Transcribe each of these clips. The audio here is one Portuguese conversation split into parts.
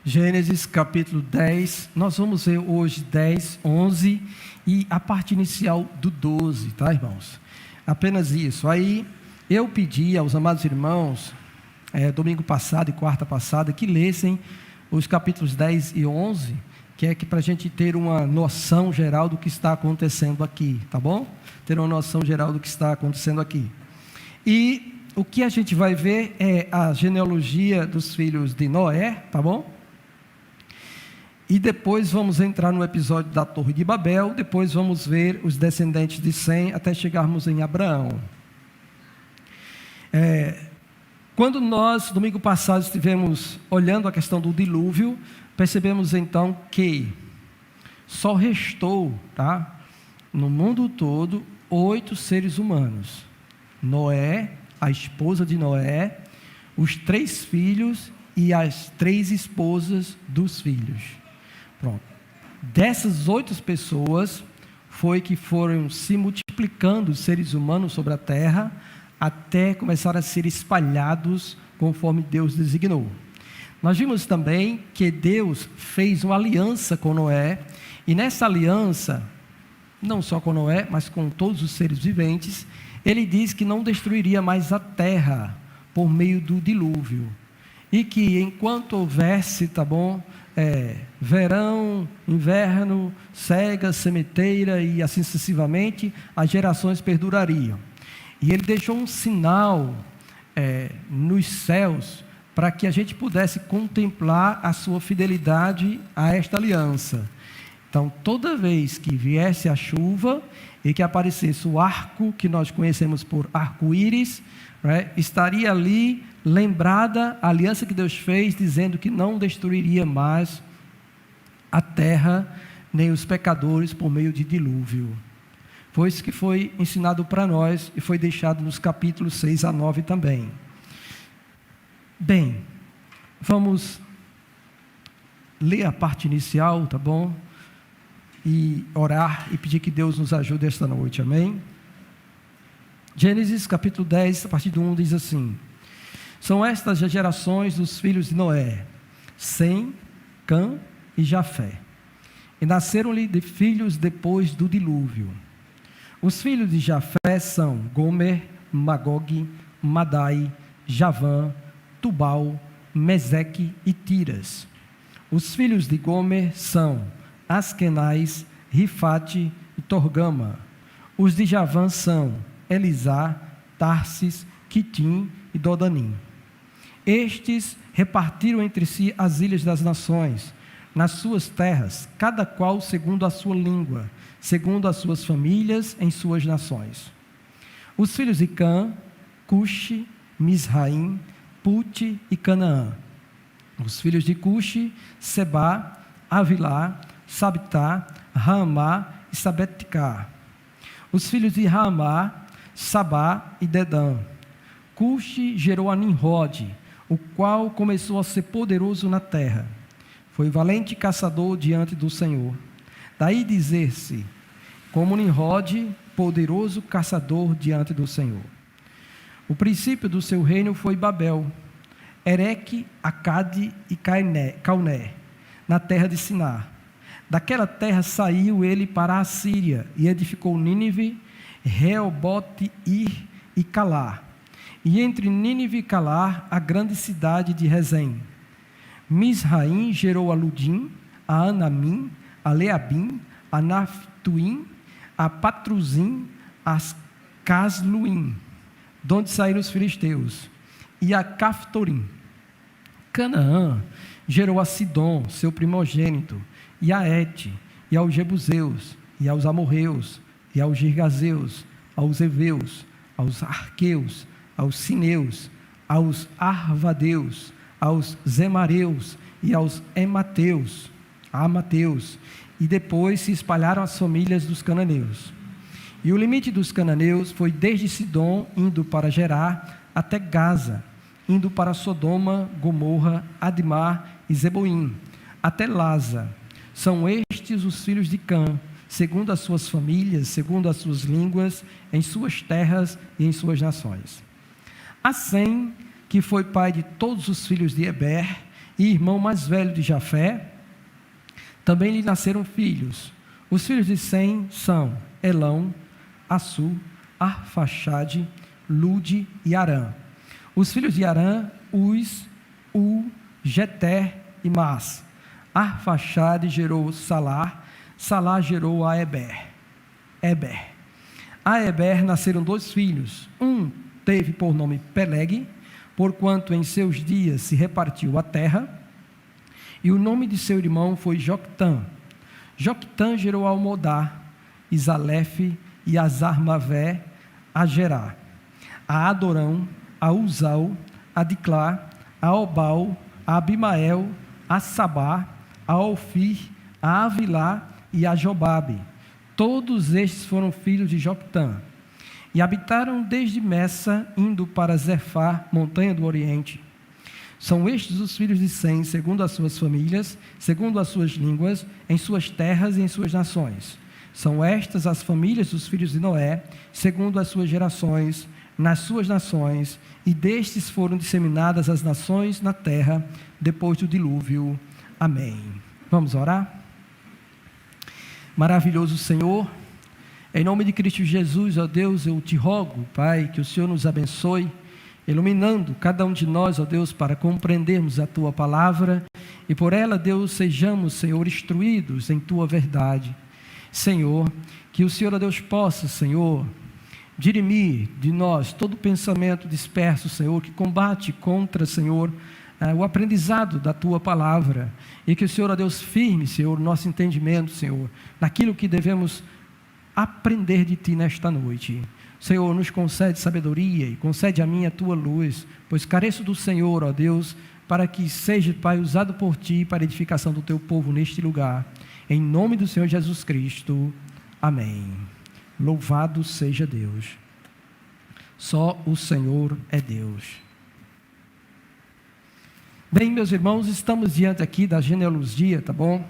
Gênesis capítulo 10, nós vamos ver hoje 10, 11 e a parte inicial do 12, tá, irmãos? Apenas isso. Aí eu pedi aos amados irmãos, domingo passado e quarta passada, que lessem os capítulos 10 e 11, que é para a gente ter uma noção geral do que está acontecendo aqui, tá bom? Ter uma noção geral do que está acontecendo aqui. E o que a gente vai ver é a genealogia dos filhos de Noé, tá bom? E depois vamos entrar no episódio da Torre de Babel, depois vamos ver os descendentes de Sem, até chegarmos em Abraão. Quando nós, domingo passado, estivemos olhando a questão do dilúvio, percebemos então que só restou, tá, no mundo todo, 8 seres humanos. Noé, a esposa de Noé, os 3 filhos e as 3 esposas dos filhos. Pronto. Dessas 8 pessoas, foi que foram se multiplicando os seres humanos sobre a terra, até começar a ser espalhados conforme Deus designou. Nós vimos também que Deus fez uma aliança com Noé, e nessa aliança, não só com Noé, mas com todos os seres viventes, ele diz que não destruiria mais a terra por meio do dilúvio, e que enquanto houvesse, tá bom, verão, inverno, cega, sementeira e assim sucessivamente, as gerações perdurariam. E ele deixou um sinal nos céus para que a gente pudesse contemplar a sua fidelidade a esta aliança. Então, toda vez que viesse a chuva e que aparecesse o arco, que nós conhecemos por arco-íris, estaria ali lembrada a aliança que Deus fez, dizendo que não destruiria mais a terra, nem os pecadores por meio de dilúvio. Foi isso que foi ensinado para nós e foi deixado nos capítulos 6 a 9 também. Bem, vamos ler a parte inicial, tá bom? E orar e pedir que Deus nos ajude esta noite, amém? Gênesis capítulo 10, a partir do 1 diz assim: são estas as gerações dos filhos de Noé, Sem, Cã e Jafé. E nasceram-lhe de filhos depois do dilúvio. Os filhos de Jafé são Gomer, Magog, Madai, Javã, Tubal, Meseque e Tiras. Os filhos de Gomer são Askenaz, Rifate e Torgama. Os de Javã são Elisá, Tarsis, Quitim e Dodanim. Estes repartiram entre si as ilhas das nações, nas suas terras, cada qual segundo a sua língua, segundo as suas famílias em suas nações. Os filhos de Cã, Cuxi, Misraim, Pute e Canaã. Os filhos de Cuxi, Sebá, Avilá, Sabtá, Ramá e Sabeticá. Os filhos de Ramá, Sabá e Dedã. Cuxi gerou a Nimrode, o qual começou a ser poderoso na terra. Foi valente caçador diante do Senhor. Daí dizer-se, como Nimrode, poderoso caçador diante do Senhor. O princípio do seu reino foi Babel, Ereque, Acade e Calné, na terra de Sinar. Daquela terra saiu ele para a Síria e edificou Nínive, Reobote-ir e Calá. E entre Nínive e Calá, a grande cidade de Rezém. Misraim gerou a Ludim, a Anamim, a Leabim, a Naftuim, a Patruzim, a Casluim, de onde saíram os filisteus, e a Caftorim. Canaã gerou a Sidom, seu primogênito, e a Et, e aos Jebuseus, e aos Amorreus, e aos Girgazeus, aos Eveus, aos Arqueus, aos Sineus, aos Arvadeus, aos Zemareus e aos Amateus, e depois se espalharam as famílias dos cananeus. E o limite dos cananeus foi desde Sidom, indo para Gerá, até Gaza, indo para Sodoma, Gomorra, Admar e Zeboim, até Laza. São estes os filhos de Cã, segundo as suas famílias, segundo as suas línguas, em suas terras e em suas nações. A Sem, que foi pai de todos os filhos de Eber, e irmão mais velho de Jafé, também lhe nasceram filhos. Os filhos de Sem são Elão, Assur, Arfaxade, Lude e Arã. Os filhos de Arã, Uz, U, Jeter e Mas. Arfaxade gerou Salar, Salar gerou a Eber. A Eber nasceram 2 filhos. Um teve por nome Peleg, porquanto em seus dias se repartiu a terra, e o nome de seu irmão foi Joctã. Joctã gerou a Almodá, Isalefe e Azarmavé, a Gerá, a Adorão, a Uzal, a Diclá, a Obal, a Abimael, a Sabá, a Ofir, a Avilá e a Jobabe. Todos estes foram filhos de Joctã, e habitaram desde Messa, indo para Zefá, montanha do Oriente. São estes os filhos de Sem, segundo as suas famílias, segundo as suas línguas, em suas terras e em suas nações. São estas as famílias dos filhos de Noé, segundo as suas gerações, nas suas nações, e destes foram disseminadas as nações na terra, depois do dilúvio. Amém. Vamos orar? Maravilhoso Senhor, em nome de Cristo Jesus, ó Deus, eu te rogo, Pai, que o Senhor nos abençoe, iluminando cada um de nós, ó Deus, para compreendermos a Tua palavra, e por ela, Deus, sejamos, Senhor, instruídos em Tua verdade. Senhor, que o Senhor, ó Deus, possa, Senhor, dirimir de nós todo pensamento disperso, Senhor, que combate contra, Senhor, o aprendizado da Tua palavra, e que o Senhor, ó Deus, firme, Senhor, nosso entendimento, Senhor, naquilo que devemos aprender de Ti nesta noite. Senhor, nos concede sabedoria e concede a mim a Tua luz, pois careço do Senhor, ó Deus, para que seja, Pai, usado por Ti para a edificação do Teu povo neste lugar. Em nome do Senhor Jesus Cristo. Amém. Louvado seja Deus. Só o Senhor é Deus. Bem, meus irmãos, estamos diante aqui da genealogia, tá bom?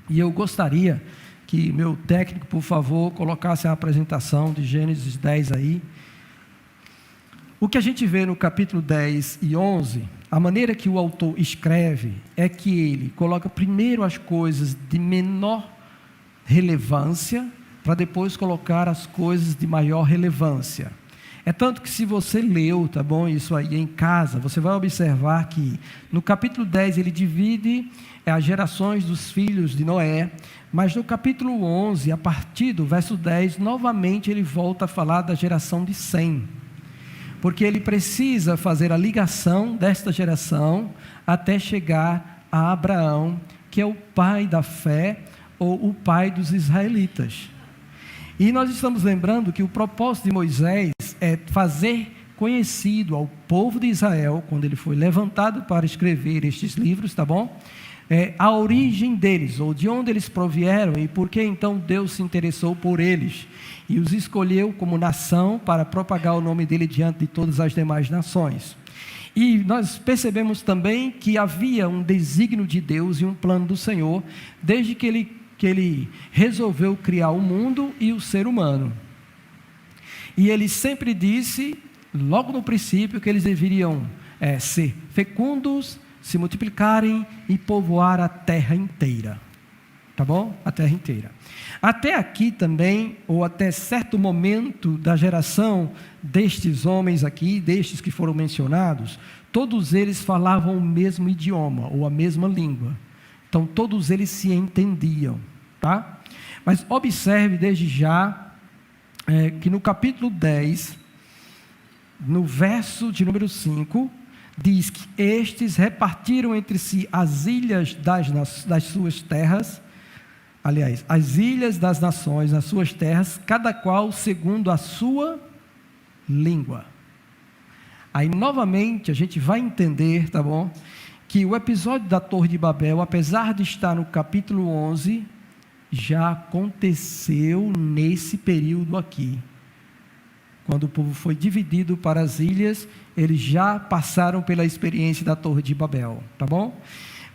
E eu gostaria que meu técnico, por favor, colocasse a apresentação de Gênesis 10 aí. O que a gente vê no capítulo 10 e 11, a maneira que o autor escreve é que ele coloca primeiro as coisas de menor relevância, para depois colocar as coisas de maior relevância. É tanto que se você leu, tá bom, isso aí em casa, você vai observar que no capítulo 10 ele divide as gerações dos filhos de Noé, mas no capítulo 11, a partir do verso 10, novamente ele volta a falar da geração de Sem, porque ele precisa fazer a ligação desta geração até chegar a Abraão, que é o pai da fé, ou o pai dos israelitas. E nós estamos lembrando que o propósito de Moisés é fazer conhecido ao povo de Israel, quando ele foi levantado para escrever estes livros, tá bom? A origem deles, ou de onde eles provieram, e por que então Deus se interessou por eles, e os escolheu como nação para propagar o nome dele diante de todas as demais nações. E nós percebemos também que havia um desígnio de Deus e um plano do Senhor, desde que ele resolveu criar o mundo e o ser humano. E ele sempre disse, logo no princípio, que eles deveriam ser fecundos, se multiplicarem e povoar a terra inteira. Tá bom? A terra inteira. Até aqui também, ou até certo momento da geração destes homens aqui, destes que foram mencionados, todos eles falavam o mesmo idioma, ou a mesma língua. Então, todos eles se entendiam, tá? Mas observe desde já, que no capítulo 10, no verso de número 5, diz que estes repartiram entre si as ilhas das suas terras, aliás, as ilhas das nações, nas suas terras, cada qual segundo a sua língua. Aí, novamente, a gente vai entender, tá bom? Que o episódio da Torre de Babel, apesar de estar no capítulo 11, já aconteceu nesse período aqui. Quando o povo foi dividido para as ilhas, eles já passaram pela experiência da Torre de Babel, tá bom?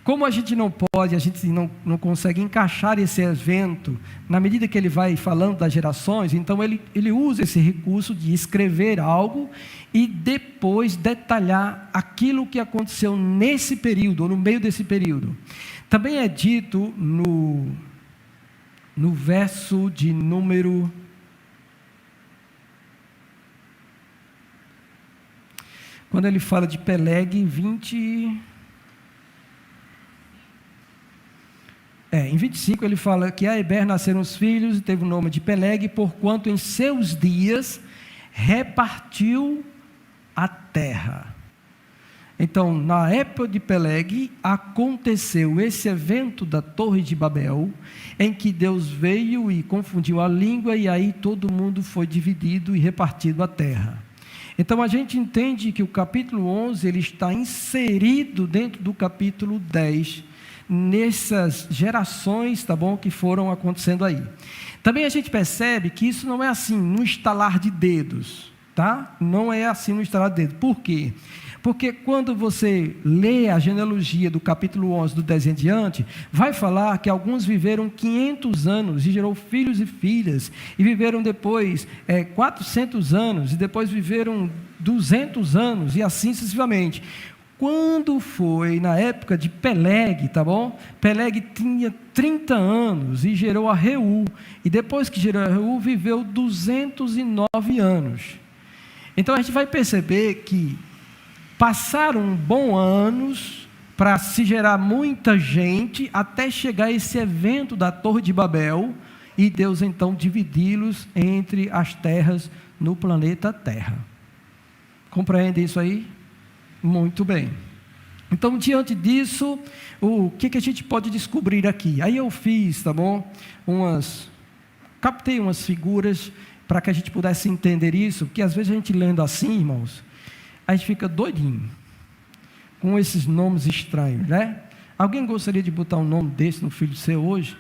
Como a gente não pode, a gente não consegue encaixar esse evento na medida que ele vai falando das gerações, então ele usa esse recurso de escrever algo e depois detalhar aquilo que aconteceu nesse período, ou no meio desse período. Também é dito no verso de número... Quando ele fala de Peleg, 20... em 25 ele fala que a Eber nasceram os filhos e teve o nome de Peleg, porquanto em seus dias repartiu a terra. Então, na época de Peleg, aconteceu esse evento da Torre de Babel, em que Deus veio e confundiu a língua, e aí todo mundo foi dividido e repartido a terra. Então, a gente entende que o capítulo 11, ele está inserido dentro do capítulo 10, nessas gerações, tá bom, que foram acontecendo aí. Também a gente percebe que isso não é assim, no estalar de dedos, tá? Não é assim no estalar de dedos. Por quê? Porque quando você lê a genealogia do capítulo 11, do 10 em diante, vai falar que alguns viveram 500 anos e gerou filhos e filhas, e viveram depois 400 anos, e depois viveram 200 anos, e assim sucessivamente. Quando foi na época de Peleg, tá bom? Peleg tinha 30 anos e gerou a Reu, e depois que gerou a Reu, viveu 209 anos. Então a gente vai perceber que passaram bons anos para se gerar muita gente, até chegar esse evento da Torre de Babel, e Deus então dividi-los entre as terras no planeta Terra. Compreende isso aí? Muito bem. Então, diante disso, o que a gente pode descobrir aqui? Aí eu fiz, tá bom? Captei umas figuras para que a gente pudesse entender isso, porque às vezes a gente lendo assim, irmãos, a gente fica doidinho com esses nomes estranhos, né? Alguém gostaria de botar um nome desse no filho seu hoje?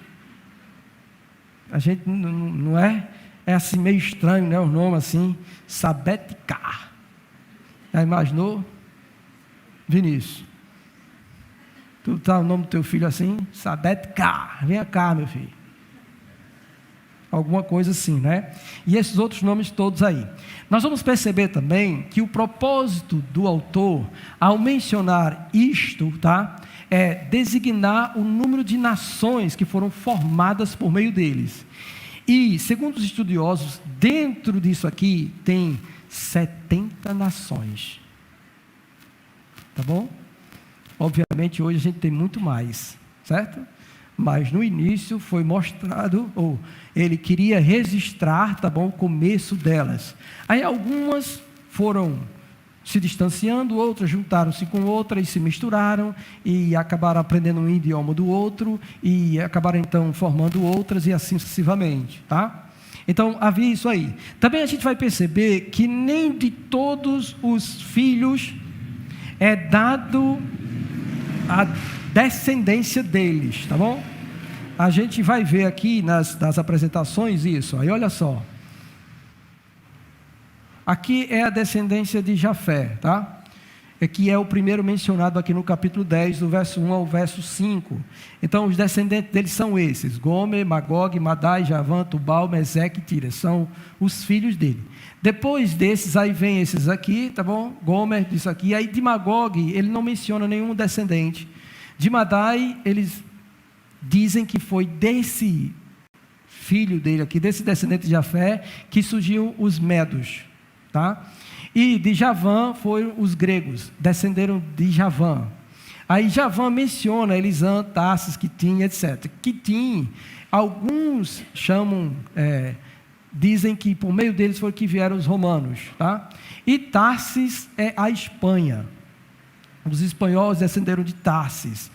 A gente não é? É assim meio estranho, né? O nome assim, Sabetkar. Já imaginou? Vinícius, tu tá o nome do teu filho assim? Sabetkar, venha cá, meu filho. Alguma coisa assim, né? E esses outros nomes todos aí. Nós vamos perceber também que o propósito do autor, ao mencionar isto, tá? É designar o número de nações que foram formadas por meio deles. E, segundo os estudiosos, dentro disso aqui tem 70 nações. Tá bom? Obviamente hoje a gente tem muito mais, certo? Mas no início foi mostrado, ou ele queria registrar, tá bom, o começo delas. Aí algumas foram se distanciando, outras juntaram-se com outras e se misturaram, e acabaram aprendendo um idioma do outro, e acabaram então formando outras, e assim sucessivamente, tá? Então havia isso aí. Também a gente vai perceber que nem de todos os filhos é dado a descendência deles, tá bom? A gente vai ver aqui nas apresentações isso, aí olha só. Aqui é a descendência de Jafé, tá? Que é o primeiro mencionado aqui no capítulo 10, do verso 1 ao verso 5. Então, os descendentes deles são esses: Gomer, Magog, Madai, Javã, Tubal, Meseque e Tiras. São os filhos dele. Depois desses, aí vem esses aqui, tá bom? Gomer, isso aqui. Aí de Magog, ele não menciona nenhum descendente. De Madai, eles dizem que foi desse filho dele aqui, desse descendente de Jafé, que surgiu os medos, tá? E de Javã foram os gregos, descenderam de Javã. Aí Javã menciona Elisã, Tarsis, Quitim, etc. Quitim, alguns chamam, dizem que por meio deles foi que vieram os romanos, tá? E Tarsis é a Espanha. Os espanhóis descenderam de Tarsis,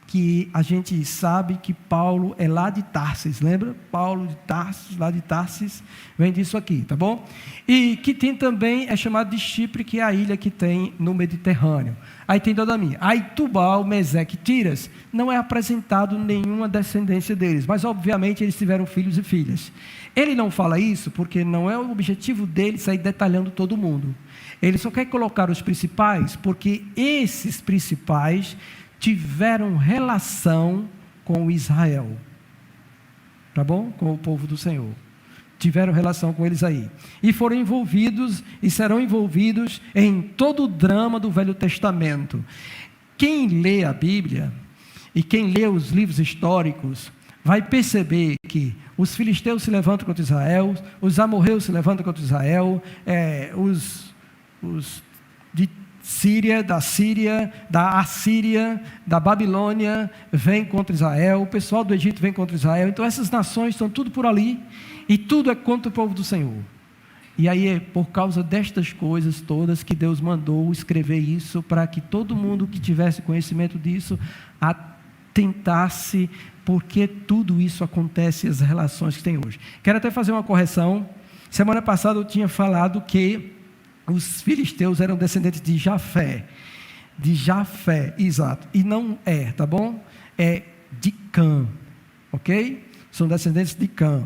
que a gente sabe que Paulo é lá de Tarsis, lembra? Paulo de Tarsis, lá de Tarsis, vem disso aqui, tá bom? E Quitim também é chamado de Chipre, que é a ilha que tem no Mediterrâneo. Aí tem Dodamim. Aí Tubal, Meseque e Tiras, não é apresentado nenhuma descendência deles, mas obviamente eles tiveram filhos e filhas. Ele não fala isso porque não é o objetivo dele sair detalhando todo mundo. Ele só quer colocar os principais, porque esses principais tiveram relação com Israel. Tá bom? Com o povo do Senhor. Tiveram relação com eles aí. E foram envolvidos e serão envolvidos em todo o drama do Velho Testamento. Quem lê a Bíblia e quem lê os livros históricos vai perceber que os filisteus se levantam contra Israel, os amorreus se levantam contra Israel, os de Síria, da Assíria, da Babilônia, vem contra Israel, o pessoal do Egito vem contra Israel. Então essas nações estão tudo por ali, e tudo é contra o povo do Senhor. E aí é por causa destas coisas todas que Deus mandou escrever isso, para que todo mundo que tivesse conhecimento disso, atentasse, porque tudo isso acontece, as relações que tem hoje. Quero até fazer uma correção. Semana passada eu tinha falado que os filisteus eram descendentes de Jafé, exato, e não é, tá bom? É de Cã, ok? São descendentes de Cã,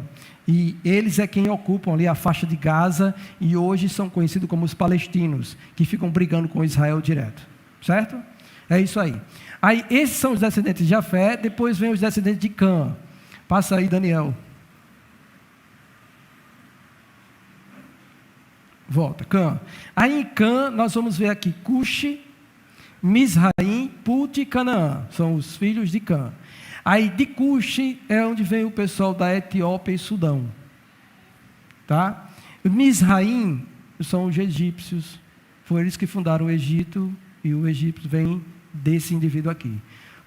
e eles é quem ocupam ali a faixa de Gaza, e hoje são conhecidos como os palestinos, que ficam brigando com Israel direto, certo? É isso aí. Aí esses são os descendentes de Jafé, depois vem os descendentes de Cã. Passa aí, Daniel. Volta, Cã. Aí em Cã, nós vamos ver aqui Cuxi, Misraim, Put e Canaã. São os filhos de Cã. Aí de Cuxi é onde vem o pessoal da Etiópia e Sudão. Tá? Misraim são os egípcios. Foram eles que fundaram o Egito, e o Egito vem desse indivíduo aqui.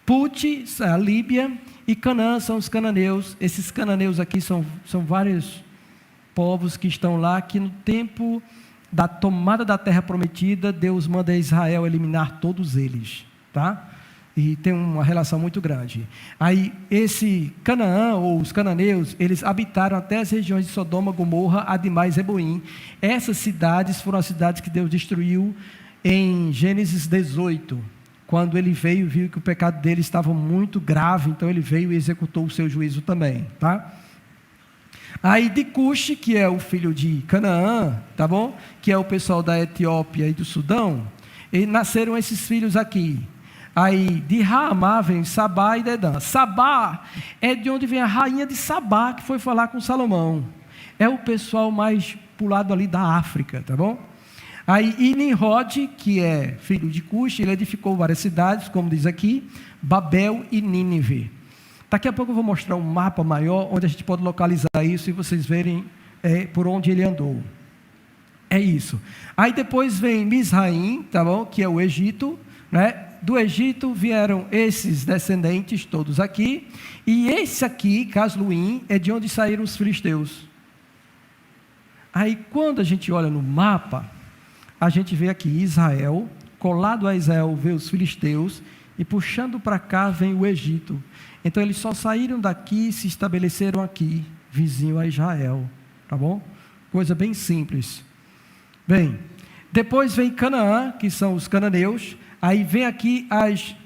Put, a Líbia, e Canaã são os cananeus. Esses cananeus aqui são vários povos que estão lá, que no tempo da tomada da terra prometida, Deus manda Israel eliminar todos eles, tá? E tem uma relação muito grande. Aí esse Canaã, ou os cananeus, eles habitaram até as regiões de Sodoma, Gomorra, Adimá e Zeboim. Essas cidades foram as cidades que Deus destruiu em Gênesis 18, quando ele veio e viu que o pecado dele estava muito grave, então ele veio e executou o seu juízo também, tá? Aí de Cuxi, que é o filho de Canaã, tá bom? Que é o pessoal da Etiópia e do Sudão, e nasceram esses filhos aqui. Aí de Raamá vem Sabá e Dedã. Sabá é de onde vem a rainha de Sabá, que foi falar com Salomão. É o pessoal mais pro lado ali da África, tá bom? Aí Nimrod, que é filho de Cuxi, ele edificou várias cidades, como diz aqui, Babel e Nínive. Daqui a pouco eu vou mostrar um mapa maior, onde a gente pode localizar isso e vocês verem por onde ele andou. É isso. Aí depois vem Misraim, tá bom? Que é o Egito, né? Do Egito vieram esses descendentes todos aqui, e esse aqui, Casluim, é de onde saíram os filisteus. Aí quando a gente olha no mapa, a gente vê aqui Israel, colado a Israel vê os filisteus, e puxando para cá vem o Egito. Então eles só saíram daqui e se estabeleceram aqui, vizinho a Israel, tá bom? Coisa bem simples. Bem, depois vem Canaã, que são os cananeus. Aí vem aqui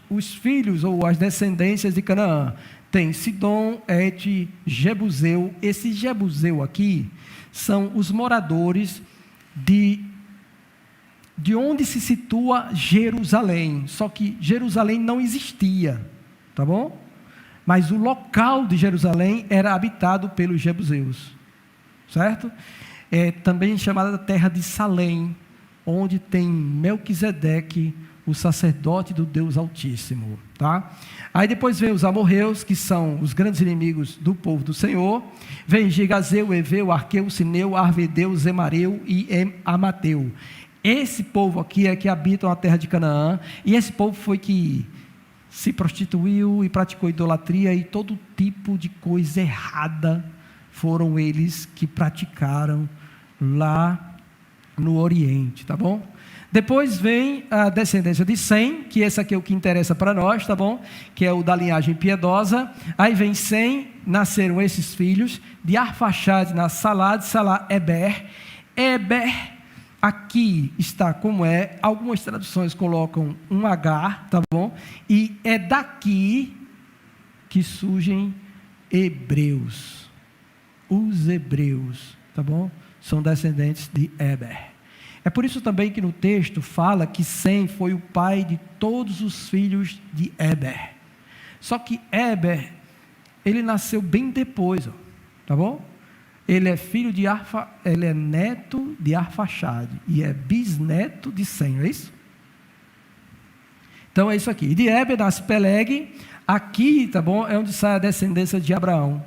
os filhos ou as descendências de Canaã. Tem Sidom, Et, Jebuseu. Esse Jebuseu aqui são os moradores de onde se situa Jerusalém. Só que Jerusalém não existia, tá bom? Mas o local de Jerusalém era habitado pelos jebuseus, certo? É também chamada da terra de Salém, onde tem Melquisedeque, o sacerdote do Deus Altíssimo, tá? Aí depois vem os amorreus, que são os grandes inimigos do povo do Senhor. Vem Gigazeu, Eveu, Arqueu, Sineu, Arvedeu, Zemareu e Amateu. Esse povo aqui é que habitam a terra de Canaã, e esse povo foi que se prostituiu e praticou idolatria e todo tipo de coisa errada foram eles que praticaram lá no Oriente, tá bom? Depois vem a descendência de Sem, que esse aqui é o que interessa para nós, tá bom? Que é o da linhagem piedosa. Aí vem Sem, nasceram esses filhos, de Arfaxade, na Salá, de Salá, Eber. Eber, aqui está como é, algumas traduções colocam um H, tá bom? E é daqui que surgem hebreus. Os hebreus, tá bom? São descendentes de Eber. É por isso também que no texto fala que Sem foi o pai de todos os filhos de Éber. Só que Éber, ele nasceu bem depois, tá bom? Ele é filho de ele é neto de Arfaxade e é bisneto de Sem, não é isso? Então é isso aqui. E de Éber nasce Peleg. Aqui, tá bom? É onde sai a descendência de Abraão.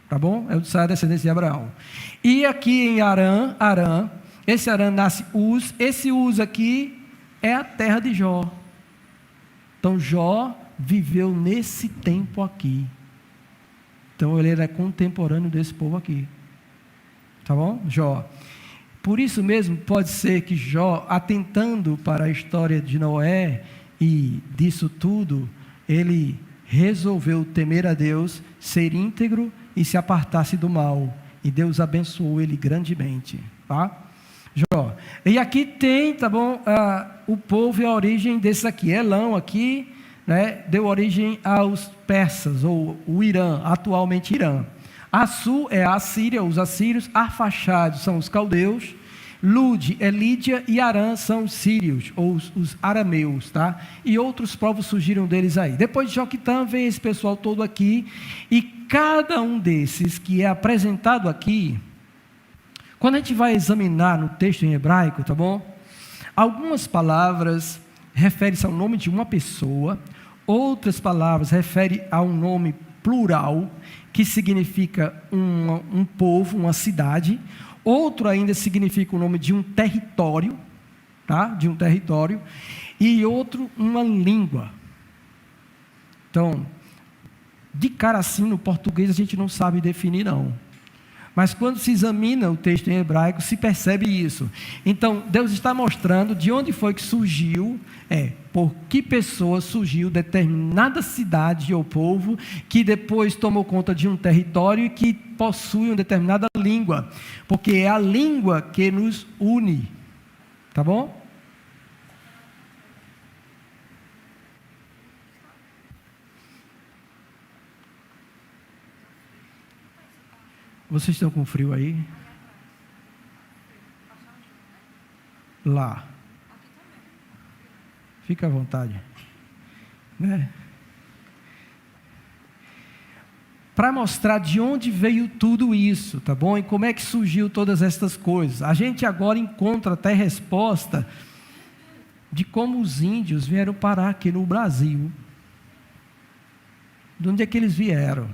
Tá bom? É onde sai a descendência de Abraão. E aqui em Arã, esse Arã nasce Uz. Esse Uz aqui é a terra de Jó. Então Jó viveu nesse tempo aqui. Então ele era contemporâneo desse povo aqui. Tá bom? Jó. Por isso mesmo pode ser que Jó, atentando para a história de Noé e disso tudo, ele resolveu temer a Deus, ser íntegro e se apartar-se do mal. E Deus abençoou ele grandemente. Tá? Jó. E aqui tem, tá bom, o povo e a origem desse aqui. Elão aqui, né, deu origem aos persas, ou o Irã, atualmente Irã. Assu é a Assíria, os assírios. Arfaxade são os caldeus. Lud é Lídia e Arã são os sírios, ou os arameus, tá? E outros povos surgiram deles aí. Depois de Joquitã vem esse pessoal todo aqui, e cada um desses que é apresentado aqui, quando a gente vai examinar no texto em hebraico, tá bom? Algumas palavras referem-se ao nome de uma pessoa, outras palavras referem a um nome plural, que significa um povo, uma cidade. Outro ainda significa o nome de um território, tá? De um território. E outro, uma língua. Então, de cara assim, no português a gente não sabe definir não. Mas quando se examina o texto em hebraico, se percebe isso. Então, Deus está mostrando de onde foi que surgiu, por que pessoa surgiu determinada cidade ou povo, que depois tomou conta de um território e que possui uma determinada língua. Porque é a língua que nos une. Tá bom? Vocês estão com frio aí? Lá. Fica à vontade. Né? Para mostrar de onde veio tudo isso, tá bom? E como é que surgiu todas estas coisas. A gente agora encontra até resposta de como os índios vieram parar aqui no Brasil. De onde é que eles vieram?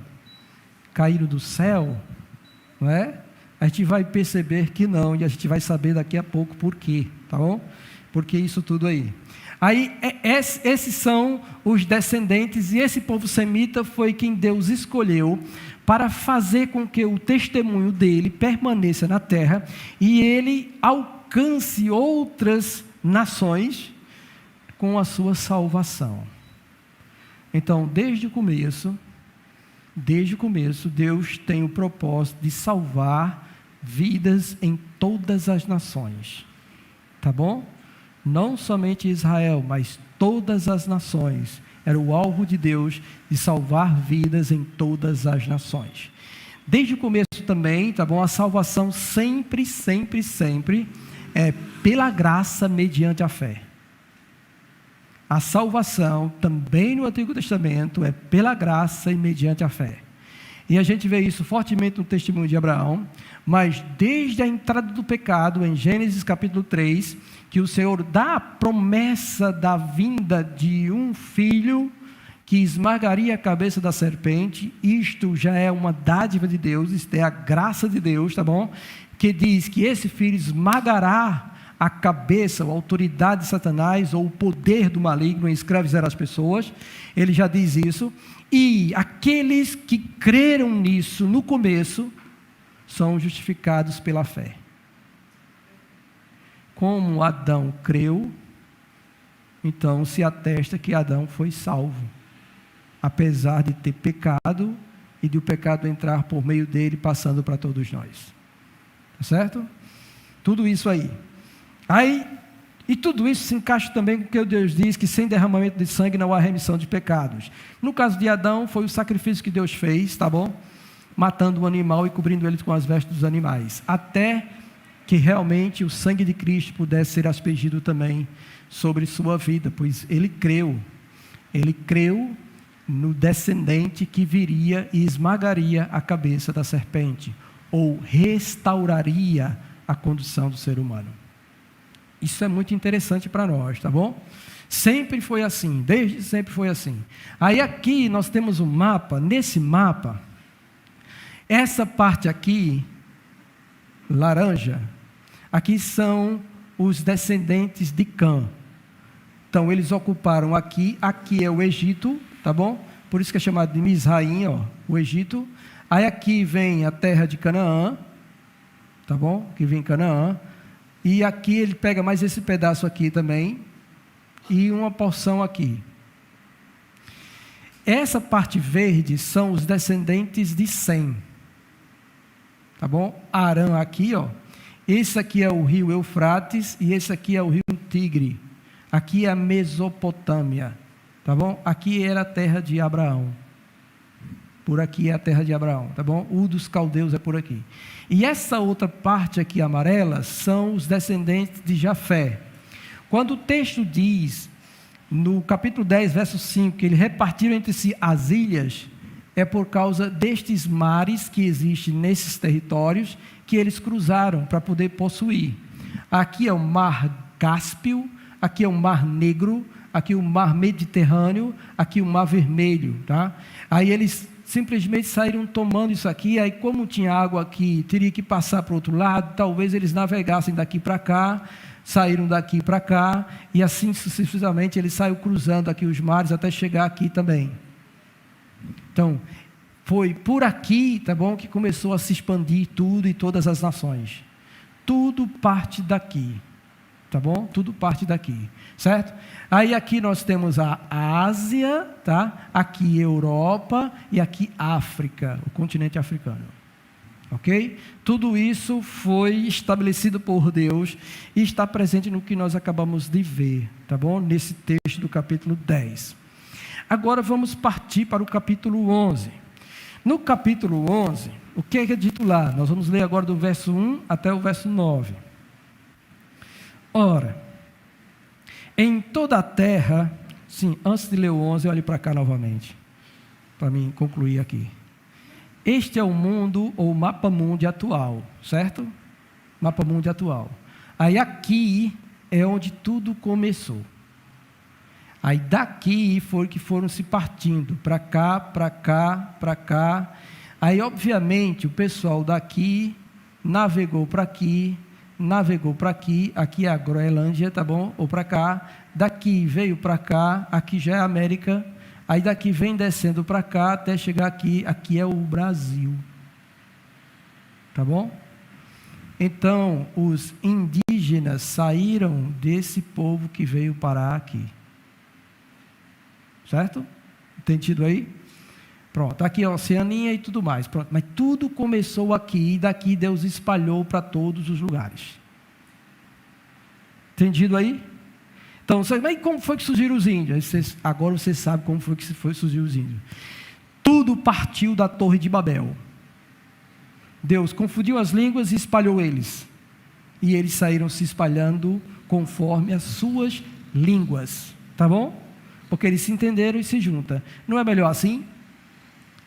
Caíram do céu? Não é? A gente vai perceber que não, e a gente vai saber daqui a pouco por quê, tá bom? Porque isso tudo aí. Aí, esses são os descendentes, e esse povo semita foi quem Deus escolheu para fazer com que o testemunho dele permaneça na terra, e ele alcance outras nações com a sua salvação. Então, desde o começo, Deus tem o propósito de salvar vidas em todas as nações. Tá bom? Não somente Israel, mas todas as nações. Era o alvo de Deus de salvar vidas em todas as nações. Desde o começo também, tá bom? A salvação sempre é pela graça mediante a fé. A salvação, também no Antigo Testamento, é pela graça e mediante a fé. E a gente vê isso fortemente no testemunho de Abraão, mas desde a entrada do pecado, em Gênesis capítulo 3, que o Senhor dá a promessa da vinda de um filho que esmagaria a cabeça da serpente. Isto já é uma dádiva de Deus, isto é a graça de Deus, tá bom? Que diz que esse filho esmagará a cabeça, a autoridade de Satanás, ou o poder do maligno em escravizar as pessoas. Ele já diz isso. E aqueles que creram nisso no começo, são justificados pela fé. Como Adão creu, então se atesta que Adão foi salvo, apesar de ter pecado, e de o pecado entrar por meio dele, passando para todos nós. Tá certo? Tudo isso aí. E tudo isso se encaixa também com o que Deus diz, que sem derramamento de sangue não há remissão de pecados. No caso de Adão, foi o sacrifício que Deus fez, tá bom? Matando um animal e cobrindo ele com as vestes dos animais. Até que realmente o sangue de Cristo pudesse ser aspergido também sobre sua vida, pois ele creu no descendente que viria e esmagaria a cabeça da serpente, ou restauraria a condição do ser humano. Isso é muito interessante para nós, tá bom? Sempre foi assim, desde sempre foi assim. Aí aqui nós temos um mapa, nesse mapa, essa parte aqui, laranja, aqui são os descendentes de Cã. Então eles ocuparam aqui é o Egito, tá bom? Por isso que é chamado de Misraim, ó, o Egito. Aí aqui vem a terra de Canaã, tá bom? Aqui vem Canaã. E aqui ele pega mais esse pedaço aqui também, e uma porção aqui. Essa parte verde são os descendentes de Sem, tá bom? Arã aqui, ó. Esse aqui é o rio Eufrates e esse aqui é o rio Tigre. Aqui é a Mesopotâmia, tá bom? Aqui era a terra de Abraão. Por aqui é a terra de Abraão, tá bom? O dos caldeus é por aqui. E essa outra parte aqui amarela são os descendentes de Jafé. Quando o texto diz, no capítulo 10, verso 5, que eles repartiram entre si as ilhas, é por causa destes mares que existem nesses territórios que eles cruzaram para poder possuir. Aqui é o Mar Cáspio, aqui é o Mar Negro, aqui o Mar Mediterrâneo, aqui o Mar Vermelho, tá? Aí eles simplesmente saíram tomando isso aqui, aí como tinha água aqui, teria que passar para o outro lado, talvez eles navegassem daqui para cá, saíram daqui para cá, e assim sucessivamente eles saíram cruzando aqui os mares até chegar aqui também. Então, foi por aqui, tá bom, que começou a se expandir tudo e todas as nações. Tudo parte daqui, tá bom? Tudo parte daqui, certo? Aí aqui nós temos a Ásia, tá? Aqui Europa e aqui África, o continente africano. Ok? Tudo isso foi estabelecido por Deus e está presente no que nós acabamos de ver, tá bom? Nesse texto do capítulo 10. Agora vamos partir para o capítulo 11. No capítulo 11, o que é dito lá? Nós vamos ler agora do verso 1 até o verso 9. Ora, em toda a terra, sim, antes de ler o 11, olhe para cá novamente, para mim concluir aqui. Este é o mundo, ou mapa mundi atual, certo? Mapa mundi atual. Aí aqui é onde tudo começou. Aí daqui foi que foram se partindo, para cá, para cá, para cá. Aí obviamente o pessoal daqui navegou para aqui, aqui é a Groenlândia, tá bom? Ou para cá, daqui veio para cá, aqui já é a América, aí daqui vem descendo para cá até chegar aqui, aqui é o Brasil, tá bom? Então, os indígenas saíram desse povo que veio parar aqui, certo? Entendido aí? Pronto, aqui é a Oceania e tudo mais, pronto, mas tudo começou aqui e daqui Deus espalhou para todos os lugares. Entendido aí? Então, mas como foi que surgiram os índios? Agora você sabe como foi que surgiram os índios. Tudo partiu da Torre de Babel. Deus confundiu as línguas e espalhou eles. E eles saíram se espalhando conforme as suas línguas, tá bom? Porque eles se entenderam e se juntam. Não é melhor assim?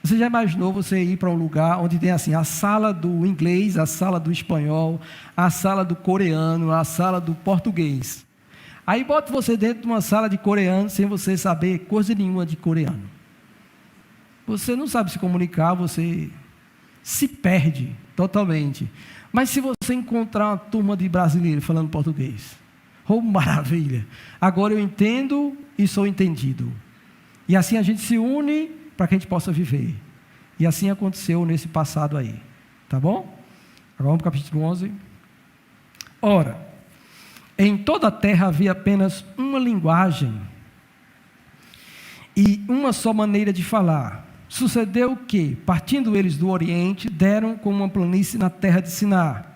Você já imaginou você ir para um lugar onde tem assim, a sala do inglês, a sala do espanhol, a sala do coreano, a sala do português. Aí bota você dentro de uma sala de coreano sem você saber coisa nenhuma de coreano. Você não sabe se comunicar, você se perde totalmente. Mas se você encontrar uma turma de brasileiros falando português, oh maravilha, agora eu entendo e sou entendido. E assim a gente se une para que a gente possa viver. E assim aconteceu nesse passado aí. Tá bom? Agora vamos para o capítulo 11. Ora, em toda a terra havia apenas uma linguagem e uma só maneira de falar. Sucedeu que, partindo eles do Oriente, deram como uma planície na terra de Sinar.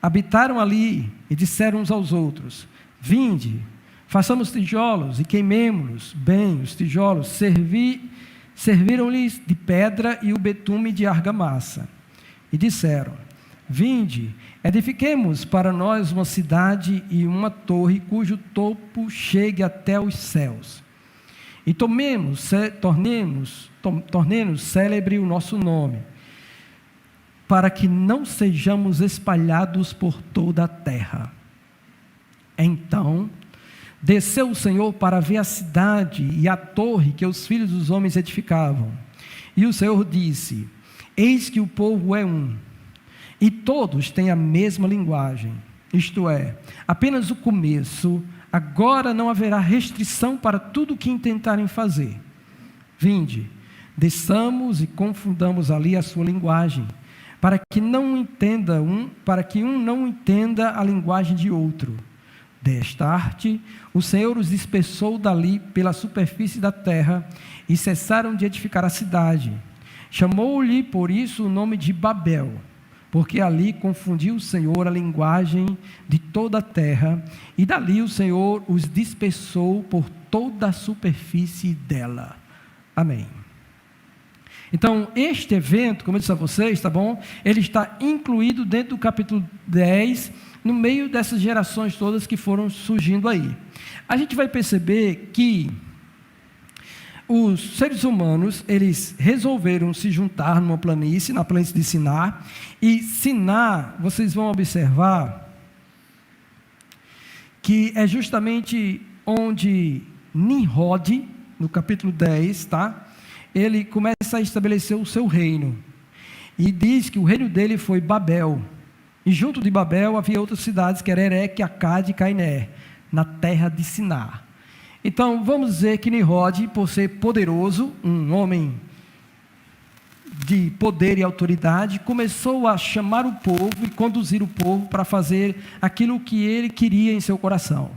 Habitaram ali e disseram uns aos outros: vinde, façamos tijolos e queimemo-los. Bem, os tijolos serviram-lhes de pedra e o betume de argamassa. E disseram: Vinde, edifiquemos para nós uma cidade e uma torre cujo topo chegue até os céus. E tornemos célebre o nosso nome, para que não sejamos espalhados por toda a terra. Então desceu o Senhor para ver a cidade e a torre que os filhos dos homens edificavam. E o Senhor disse: eis que o povo é um, e todos têm a mesma linguagem, isto é, apenas o começo. Agora não haverá restrição para tudo o que intentarem fazer. Vinde, desçamos e confundamos ali a sua linguagem, para que um não entenda a linguagem de outro. Desta arte, o Senhor os dispersou dali pela superfície da terra e cessaram de edificar a cidade. Chamou-lhe por isso o nome de Babel, porque ali confundiu o Senhor a linguagem de toda a terra, e dali o Senhor os dispersou por toda a superfície dela. Amém. Então, este evento, como eu disse a vocês, tá bom? Ele está incluído dentro do capítulo 10, no meio dessas gerações todas que foram surgindo aí. A gente vai perceber que os seres humanos, eles resolveram se juntar numa planície, na planície de Siná, e Siná, vocês vão observar, que é justamente onde Nimrod, no capítulo 10, tá? Ele começa a estabelecer o seu reino, e diz que o reino dele foi Babel, e junto de Babel havia outras cidades, que era Ereque, Acade e Cainé, na terra de Siná. Então, vamos dizer que Nimrod, por ser poderoso, um homem de poder e autoridade, começou a chamar o povo e conduzir o povo para fazer aquilo que ele queria em seu coração.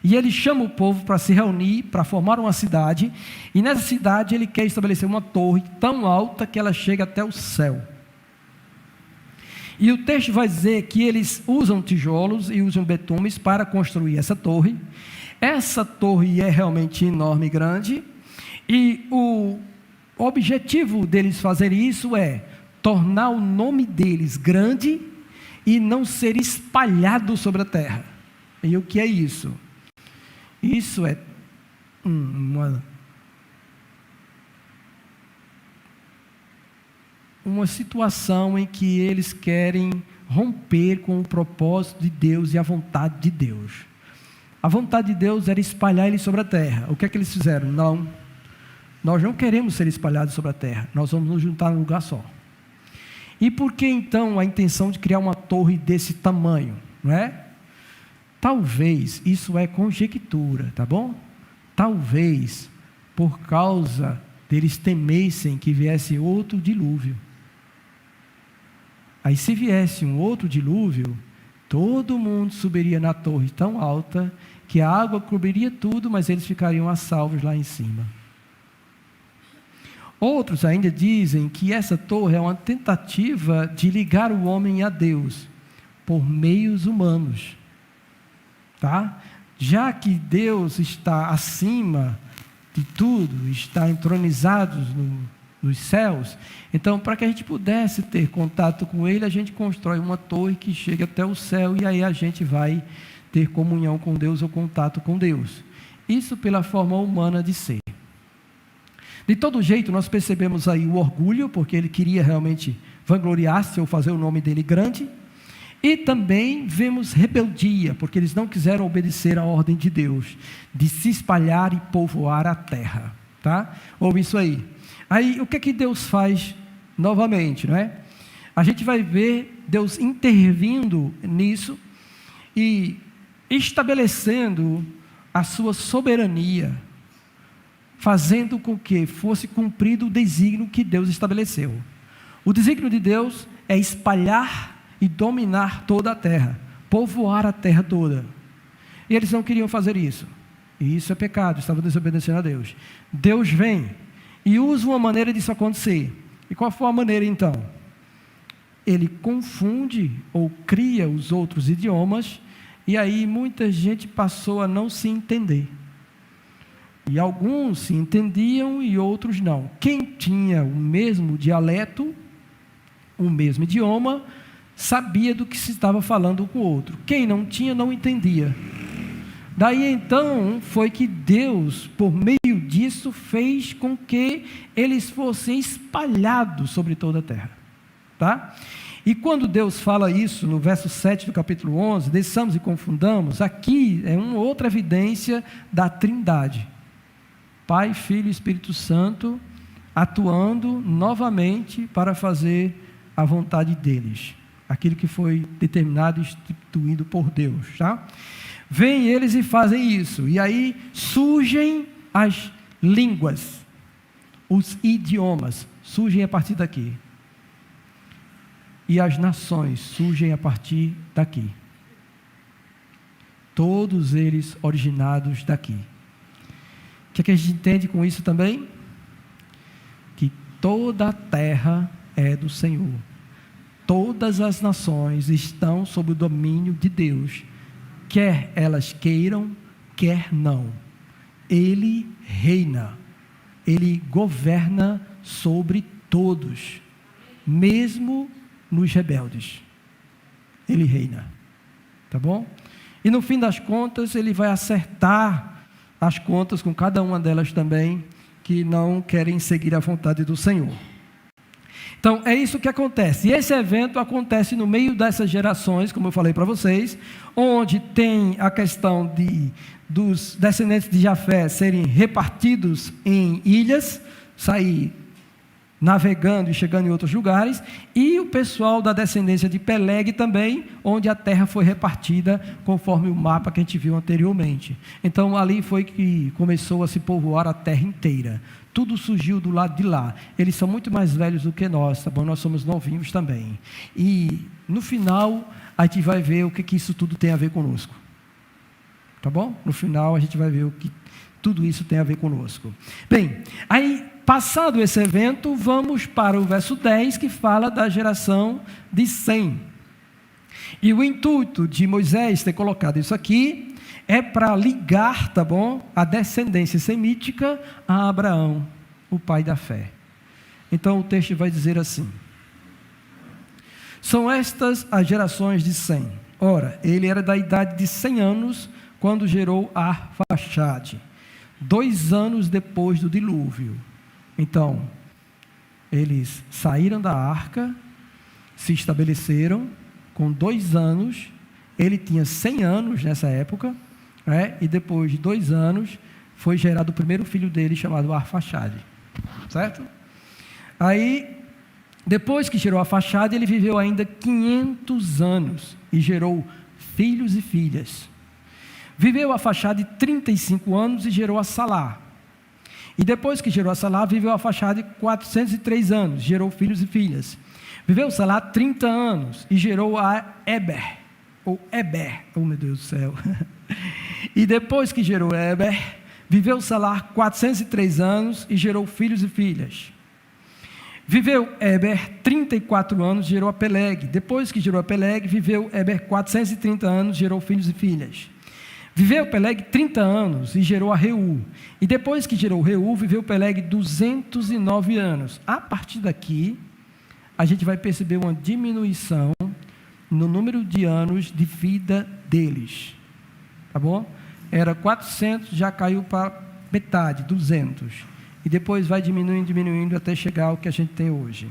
E ele chama o povo para se reunir, para formar uma cidade, e nessa cidade ele quer estabelecer uma torre tão alta que ela chega até o céu. E o texto vai dizer que eles usam tijolos e usam betumes para construir essa torre. Essa torre é realmente enorme e grande, e o objetivo deles fazer isso é tornar o nome deles grande e não ser espalhado sobre a terra. E o que é isso? Isso é uma situação em que eles querem romper com o propósito de Deus e a vontade de Deus. A vontade de Deus era espalhar ele sobre a terra. O que é que eles fizeram? Não, nós não queremos ser espalhados sobre a terra, nós vamos nos juntar num lugar só. E por que então a intenção de criar uma torre desse tamanho? Não é? Talvez, isso é conjectura, tá bom? Talvez por causa deles temessem que viesse outro dilúvio. Aí se viesse um outro dilúvio, todo mundo subiria na torre tão alta que a água cobriria tudo, mas eles ficariam a salvos lá em cima. Outros ainda dizem que essa torre é uma tentativa de ligar o homem a Deus por meios humanos, tá? Já que Deus está acima de tudo, está entronizado nos céus, então para que a gente pudesse ter contato com Ele, a gente constrói uma torre que chega até o céu, e aí a gente vai ter comunhão com Deus ou contato com Deus. Isso pela forma humana de ser. De todo jeito, nós percebemos aí o orgulho, porque ele queria realmente vangloriar-se ou fazer o nome dele grande, e também vemos rebeldia, porque eles não quiseram obedecer à ordem de Deus, de se espalhar e povoar a terra, tá? Ouve isso aí. Aí, o que é que Deus faz novamente, não é? A gente vai ver Deus intervindo nisso e estabelecendo a sua soberania, fazendo com que fosse cumprido o desígnio que Deus estabeleceu. O desígnio de Deus é espalhar e dominar toda a terra, povoar a terra toda. E eles não queriam fazer isso. E isso é pecado, estavam desobedecendo a Deus. Deus vem e usa uma maneira disso acontecer. E qual foi a maneira então? Ele confunde ou cria os outros idiomas, e aí muita gente passou a não se entender. E alguns se entendiam e outros não. Quem tinha o mesmo dialeto, o mesmo idioma, sabia do que se estava falando com o outro. Quem não tinha, não entendia. Daí então foi que Deus, por meio disso, fez com que eles fossem espalhados sobre toda a terra. Tá? E quando Deus fala isso, no verso 7 do capítulo 11, desçamos e confundamos, aqui é uma outra evidência da Trindade. Pai, Filho e Espírito Santo atuando novamente para fazer a vontade deles. Aquilo que foi determinado e instituído por Deus. Tá? Vêm eles e fazem isso. E aí surgem as línguas, os idiomas, surgem a partir daqui. E as nações surgem a partir daqui. Todos eles originados daqui. O que a gente entende com isso também? Que toda a terra é do Senhor. Todas as nações estão sob o domínio de Deus. Quer elas queiram, quer não. Ele reina. Ele governa sobre todos. Mesmo nos rebeldes, ele reina, tá bom? E no fim das contas, ele vai acertar as contas com cada uma delas também, que não querem seguir a vontade do Senhor. Então, é isso que acontece, e esse evento acontece no meio dessas gerações, como eu falei para vocês, onde tem a questão dos descendentes de Jafé serem repartidos em ilhas, sair navegando e chegando em outros lugares, e o pessoal da descendência de Peleg também, onde a terra foi repartida conforme o mapa que a gente viu anteriormente. Então ali foi que começou a se povoar a terra inteira. Tudo surgiu do lado de lá. Eles são muito mais velhos do que nós, tá bom? Nós somos novinhos também. E no final a gente vai ver o que isso tudo tem a ver conosco. Tá bom? No final a gente vai ver o que tudo isso tem a ver conosco. Bem, aí passado esse evento, vamos para o verso 10, que fala da geração de Sem. E o intuito de Moisés ter colocado isso aqui é para ligar, tá bom, a descendência semítica a Abraão, o pai da fé. Então o texto vai dizer assim: são estas as gerações de Sem. Ora, ele era da idade de 100 anos quando gerou Arfaxade, 2 anos depois do dilúvio. Então, eles saíram da arca, se estabeleceram, com 2 anos, ele tinha 100 anos nessa época, né? E depois de 2 anos, foi gerado o primeiro filho dele, chamado Arfaxade, certo? Aí, depois que gerou Arfaxade, ele viveu ainda 500 anos, e gerou filhos e filhas. Viveu Arfaxade 35 anos, e gerou a Salá. E depois que gerou a Salá, viveu a Arfaxade 403 anos, gerou filhos e filhas. Viveu Salá 30 anos e gerou a Eber, ou Eber, oh meu Deus do céu. E depois que gerou Eber, viveu Salá 403 anos e gerou filhos e filhas. Viveu Eber 34 anos, gerou a Peleg. Depois que gerou a Peleg, viveu Eber 430 anos, gerou filhos e filhas. Viveu Peleg 30 anos e gerou a Reu. E depois que gerou Reu, viveu Peleg 209 anos. A partir daqui, a gente vai perceber uma diminuição no número de anos de vida deles. Tá bom? Era 400, já caiu para metade, 200. E depois vai diminuindo até chegar ao que a gente tem hoje.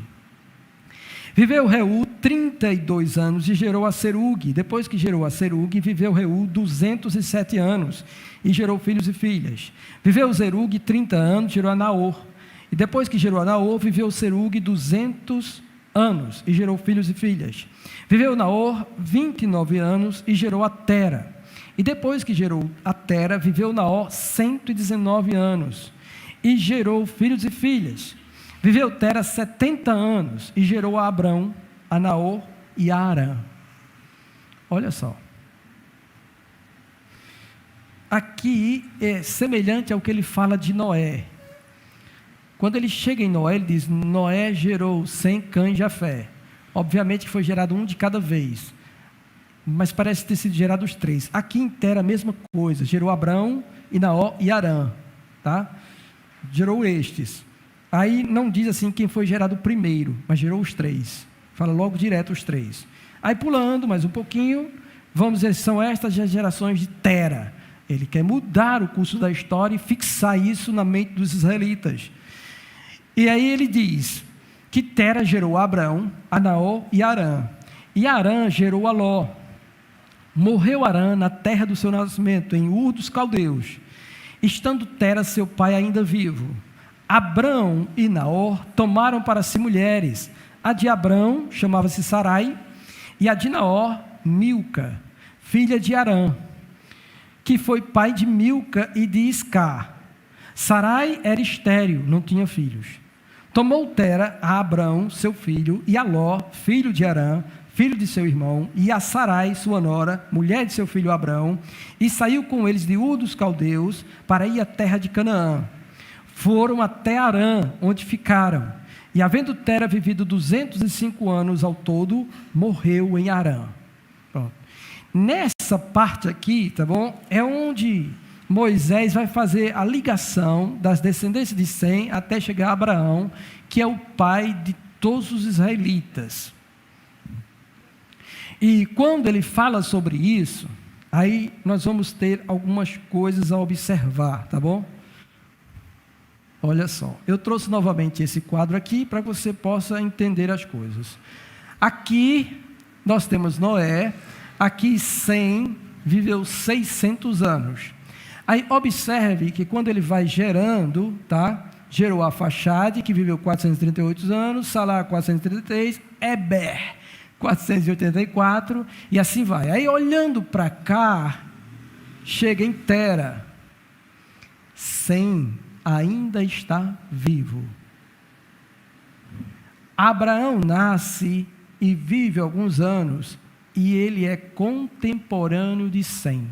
Viveu Reu 32 anos e gerou a Serug. Depois que gerou a Serug, viveu Reu 207 anos e gerou filhos e filhas. Viveu Serug 30 anos, gerou a Naor. E depois que gerou a Naor, viveu Serug 200 anos e gerou filhos e filhas. Viveu Naor 29 anos e gerou a Tera. E depois que gerou a Tera, viveu Naor 119 anos e gerou filhos e filhas. Viveu Tera 70 anos e gerou a Abrão, a Naor e a Arã. Olha só. Aqui é semelhante ao que ele fala de Noé. Quando ele chega em Noé, ele diz: Noé gerou Sem, Cã e Jafé. Obviamente que foi gerado um de cada vez, mas parece ter sido gerado os 3. Aqui em Tera a mesma coisa, gerou Abrão e Naor e Arã, tá? Gerou estes. Aí não diz assim quem foi gerado primeiro, mas gerou os 3. Fala logo direto os 3. Aí pulando mais um pouquinho, vamos dizer, são estas as gerações de Tera. Ele quer mudar o curso da história e fixar isso na mente dos israelitas. E aí ele diz que Tera gerou Abrão, a Naor e Arã. E Arã gerou a Ló. Morreu Arã na terra do seu nascimento, em Ur dos Caldeus, estando Tera, seu pai, ainda vivo. Abrão e Naor tomaram para si mulheres. A de Abrão chamava-se Sarai, e a de Naor, Milca, filha de Arã, que foi pai de Milca e de Isca. Sarai era estéril, não tinha filhos. Tomou Tera a Abrão, seu filho, e a Ló, filho de Arã, filho de seu irmão, e a Sarai, sua nora, mulher de seu filho Abrão, e saiu com eles de Ur dos Caldeus para ir à terra de Canaã. Foram até Arã, onde ficaram. E havendo Tera vivido 205 anos ao todo, morreu em Arã. Pronto. Nessa parte aqui, tá bom? É onde Moisés vai fazer a ligação das descendências de Sem até chegar a Abraão, que é o pai de todos os israelitas. E quando ele fala sobre isso, aí nós vamos ter algumas coisas a observar, tá bom? Olha só, eu trouxe novamente esse quadro aqui para que você possa entender as coisas. Aqui nós temos Noé, aqui Sem viveu 600 anos. Aí observe que quando ele vai gerando, tá? Gerou Arfaxade, que viveu 438 anos, Salá 433, Eber 484, e assim vai. Aí olhando para cá, chega em Tera. Sem ainda está vivo. Abraão nasce e vive alguns anos, e ele é contemporâneo de Sem.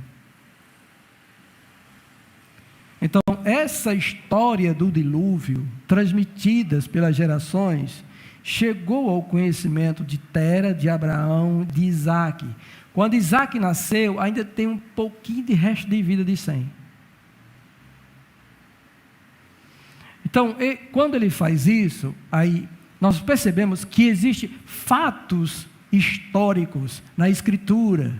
Então, essa história do dilúvio, transmitidas pelas gerações, chegou ao conhecimento de Tera, de Abraão, de Isaac. Quando Isaac nasceu, ainda tem um pouquinho de resto de vida de Sem. Então, quando ele faz isso, aí nós percebemos que existem fatos históricos na Escritura,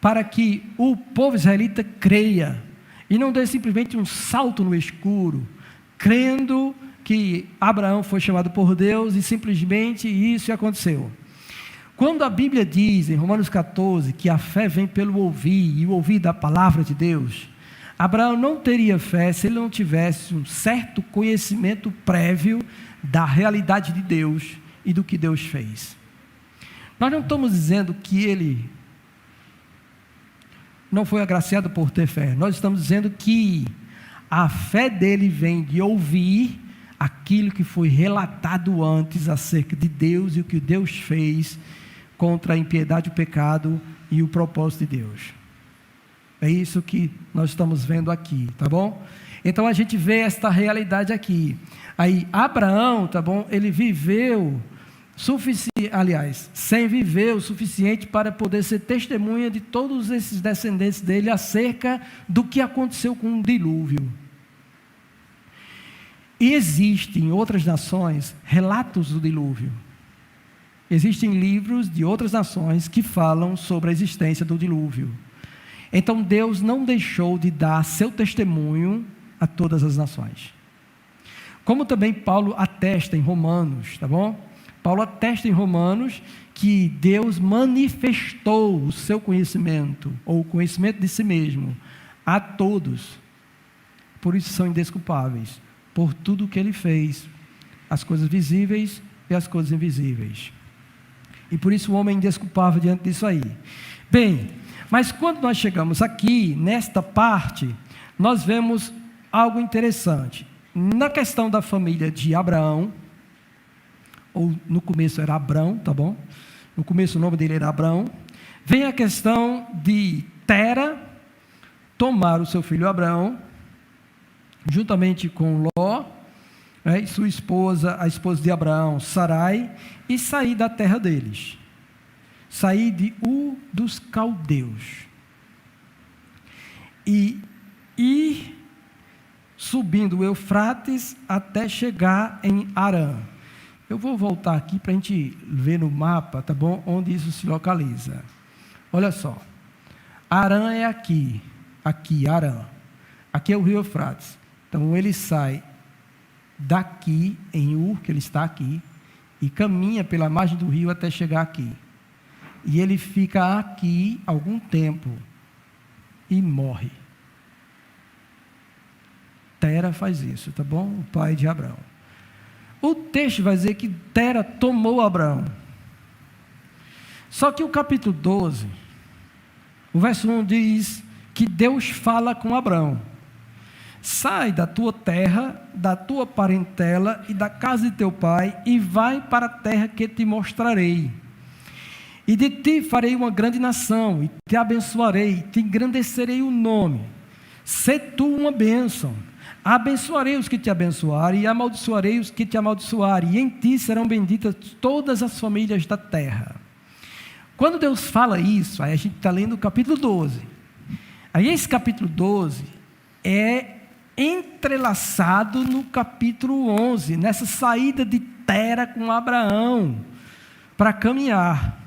para que o povo israelita creia, e não dê simplesmente um salto no escuro, crendo que Abraão foi chamado por Deus e simplesmente isso aconteceu. Quando a Bíblia diz em Romanos 14 que a fé vem pelo ouvir e o ouvir da palavra de Deus, Abraão não teria fé se ele não tivesse um certo conhecimento prévio da realidade de Deus e do que Deus fez. Nós não estamos dizendo que ele não foi agraciado por ter fé, nós estamos dizendo que a fé dele vem de ouvir aquilo que foi relatado antes acerca de Deus e o que Deus fez contra a impiedade, o pecado e o propósito de Deus. É isso que nós estamos vendo aqui, tá bom? Então a gente vê esta realidade aqui. Aí Abraão, tá bom? Ele viveu Sem viver o suficiente para poder ser testemunha de todos esses descendentes dele acerca do que aconteceu com o dilúvio. E existem em outras nações relatos do dilúvio. Existem livros de outras nações que falam sobre a existência do dilúvio. Então Deus não deixou de dar seu testemunho a todas as nações. Como também Paulo atesta em Romanos, tá bom? Paulo atesta em Romanos que Deus manifestou o seu conhecimento, ou o conhecimento de si mesmo, a todos. Por isso são indesculpáveis, por tudo o que ele fez, as coisas visíveis e as coisas invisíveis. E por isso o homem é indesculpável diante disso aí. Bem, mas quando nós chegamos aqui, nesta parte, nós vemos algo interessante. Na questão da família de Abraão, ou no começo era Abrão, tá bom? No começo o nome dele era Abrão. Vem a questão de Tera tomar o seu filho Abrão, juntamente com Ló, e sua esposa, a esposa de Abraão, Sarai, e sair da terra deles. Sair de Ur dos Caldeus. E ir subindo o Eufrates até chegar em Arã. Eu vou voltar aqui para a gente ver no mapa, tá bom? Onde isso se localiza. Olha só. Harã é aqui. Aqui, Harã. Aqui é o rio Eufrates. Então, ele sai daqui, em Ur, que ele está aqui, e caminha pela margem do rio até chegar aqui. E ele fica aqui algum tempo e morre. Tera faz isso, tá bom? O pai de Abraão. O texto vai dizer que Tera tomou Abraão. Só que o capítulo 12, o verso 1 diz que Deus fala com Abraão: sai da tua terra, da tua parentela e da casa de teu pai, e vai para a terra que te mostrarei. E de ti farei uma grande nação, e te abençoarei, te engrandecerei o nome. Sê tu uma bênção. Abençoarei os que te abençoarem, e amaldiçoarei os que te amaldiçoarem, e em ti serão benditas todas as famílias da terra. Quando Deus fala isso, aí a gente está lendo o capítulo 12. Aí esse capítulo 12 é entrelaçado no capítulo 11, nessa saída de Tera com Abraão, para caminhar.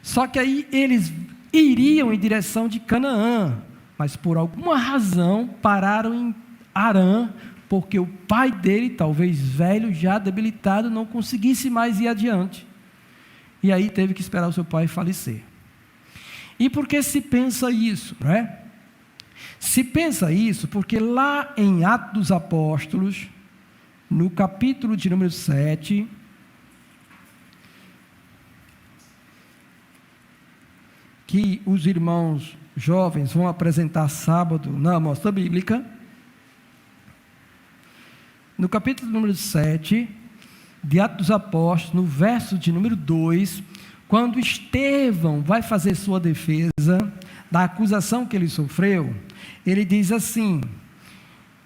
Só que aí eles iriam em direção de Canaã, mas por alguma razão pararam em Harã, porque o pai dele, talvez velho, já debilitado, não conseguisse mais ir adiante. E aí teve que esperar o seu pai falecer. E por que se pensa isso, não é? Se pensa isso porque lá em Atos dos Apóstolos, no capítulo de número 7, que os irmãos jovens vão apresentar sábado na mostra bíblica, no capítulo número 7, de Atos dos Apóstolos, no verso de número 2, quando Estevão vai fazer sua defesa da acusação que ele sofreu, ele diz assim,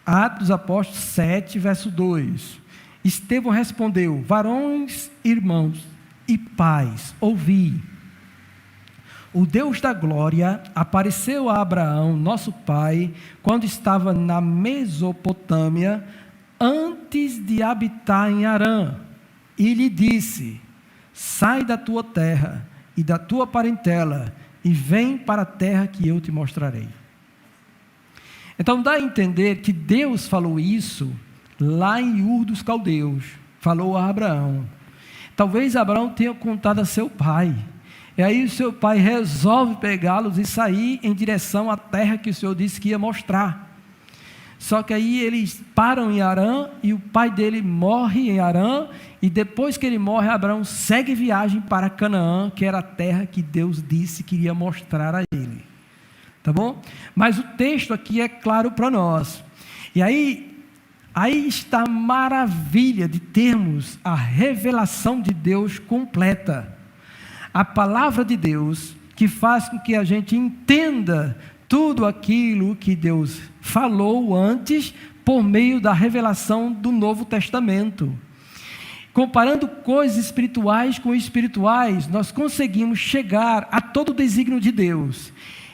Atos dos Apóstolos 7, verso 2, Estevão respondeu: varões, irmãos e pais, ouvi, o Deus da glória apareceu a Abraão, nosso pai, quando estava na Mesopotâmia, antes de habitar em Harã, e lhe disse: sai da tua terra e da tua parentela, e vem para a terra que eu te mostrarei. Então dá a entender que Deus falou isso lá em Ur dos Caldeus, falou a Abraão. Talvez Abraão tenha contado a seu pai, e aí o seu pai resolve pegá-los e sair em direção à terra que o Senhor disse que ia mostrar. Só que aí eles param em Harã, e o pai dele morre em Harã, e depois que ele morre, Abraão segue viagem para Canaã, que era a terra que Deus disse que iria mostrar a ele. Tá bom? Mas o texto aqui é claro para nós. E aí está a maravilha de termos a revelação de Deus completa. A palavra de Deus que faz com que a gente entenda tudo aquilo que Deus falou antes por meio da revelação do Novo Testamento. Comparando coisas espirituais com espirituais, nós conseguimos chegar a todo o desígnio de Deus.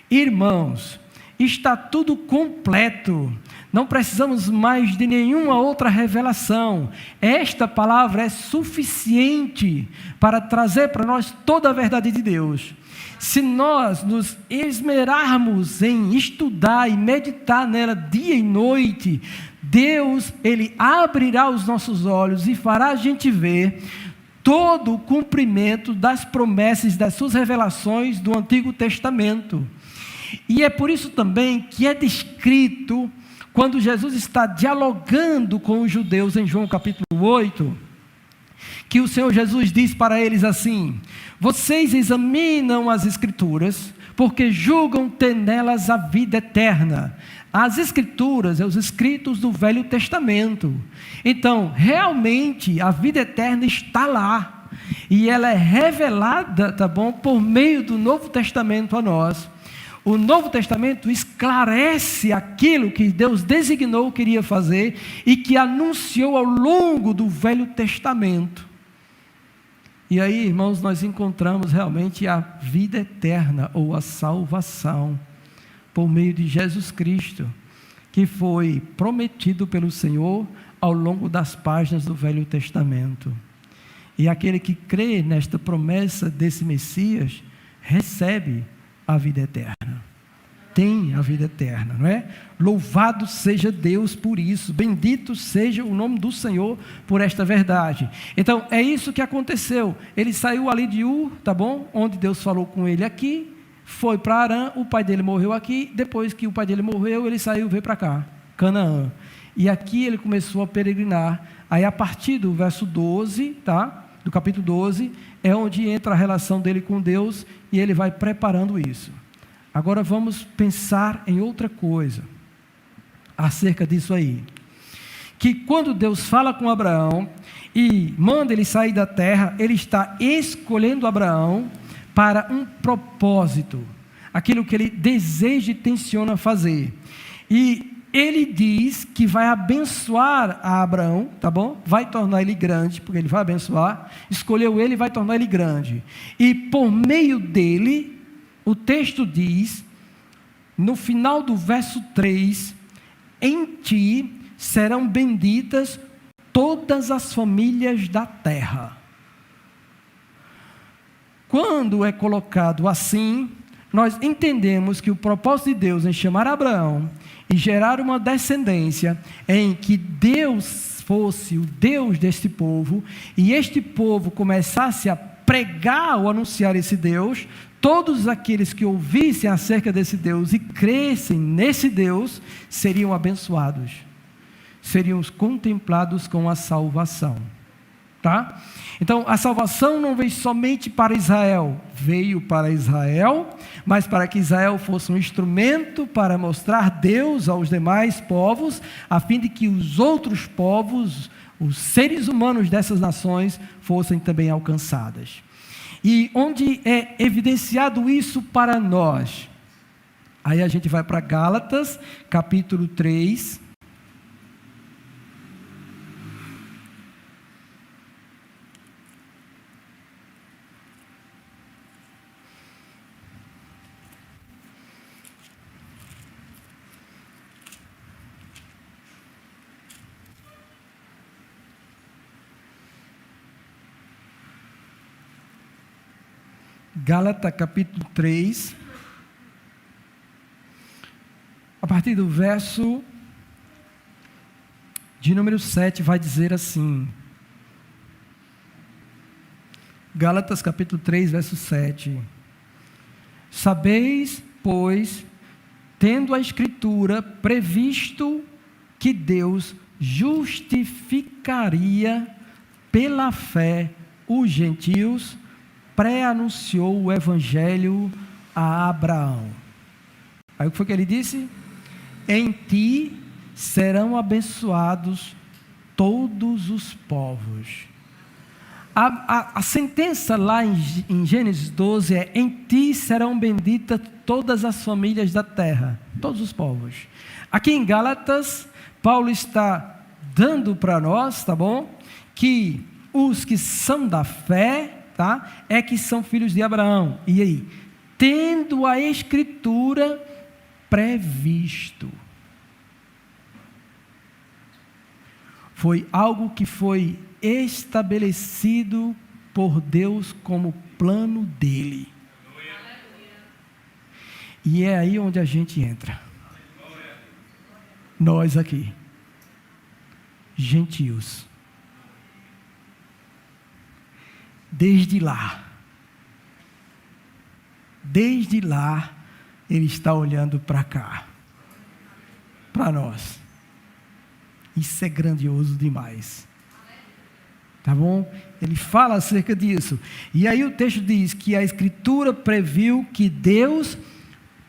Irmãos, está tudo completo. Não precisamos mais de nenhuma outra revelação. Esta palavra é suficiente para trazer para nós toda a verdade de Deus. Se nós nos esmerarmos em estudar e meditar nela dia e noite, Deus, Ele abrirá os nossos olhos e fará a gente ver todo o cumprimento das promessas, das suas revelações do Antigo Testamento. E é por isso também que é descrito, quando Jesus está dialogando com os judeus em João capítulo 8, que o Senhor Jesus diz para eles assim: vocês examinam as Escrituras, porque julgam ter nelas a vida eterna. As Escrituras, os escritos do Velho Testamento. Então, realmente, a vida eterna está lá, e ela é revelada, tá bom, por meio do Novo Testamento a nós. O Novo Testamento esclarece aquilo que Deus designou que iria fazer e que anunciou ao longo do Velho Testamento. E aí, irmãos, nós encontramos realmente a vida eterna ou a salvação por meio de Jesus Cristo, que foi prometido pelo Senhor ao longo das páginas do Velho Testamento. E aquele que crê nesta promessa desse Messias, recebe a vida eterna. Tem a vida eterna, não é? Louvado seja Deus por isso, bendito seja o nome do Senhor por esta verdade. Então, é isso que aconteceu. Ele saiu ali de Ur, tá bom? Onde Deus falou com ele aqui, foi para Arã, o pai dele morreu aqui, depois que o pai dele morreu, ele saiu e veio para cá, Canaã. E aqui ele começou a peregrinar. Aí a partir do verso 12, tá? Do capítulo 12, é onde entra a relação dele com Deus, e ele vai preparando isso. Agora vamos pensar em outra coisa, acerca disso aí. Que quando Deus fala com Abraão, e manda ele sair da terra, ele está escolhendo Abraão para um propósito, aquilo que ele deseja e tenciona fazer. E ele diz que vai abençoar a Abraão, tá bom? Vai tornar ele grande, porque ele vai abençoar. Escolheu ele e vai tornar ele grande. E por meio dele, o texto diz, no final do verso 3, em ti serão benditas todas as famílias da terra. Quando é colocado assim, nós entendemos que o propósito de Deus em chamar Abraão e gerar uma descendência em que Deus fosse o Deus deste povo, e este povo começasse a pregar ou anunciar esse Deus, todos aqueles que ouvissem acerca desse Deus e crescem nesse Deus, seriam abençoados, seriam contemplados com a salvação. Tá? Então, a salvação não veio somente para Israel, veio para Israel, mas para que Israel fosse um instrumento para mostrar Deus aos demais povos, a fim de que os outros povos, os seres humanos dessas nações, fossem também alcançadas. E onde é evidenciado isso para nós? Aí a gente vai para Gálatas, capítulo 3, Gálatas capítulo 3, a partir do verso de número 7, vai dizer assim, Gálatas capítulo 3, verso 7, sabeis, pois, tendo a Escritura previsto que Deus justificaria pela fé os gentios, pré-anunciou o Evangelho a Abraão. Aí o que foi que ele disse? Em ti serão abençoados todos os povos. A sentença lá em Gênesis 12 é: em ti serão benditas todas as famílias da terra, todos os povos. Aqui em Gálatas, Paulo está dando para nós, tá bom? Que os que são da fé, tá? É que são filhos de Abraão. E aí? Tendo a Escritura previsto. Foi algo que foi estabelecido por Deus como plano dele. E é aí onde a gente entra. Nós aqui, gentios. Desde lá, Ele está olhando para cá, para nós. Isso é grandioso demais. Tá bom? Ele fala acerca disso. E aí o texto diz que a Escritura previu que Deus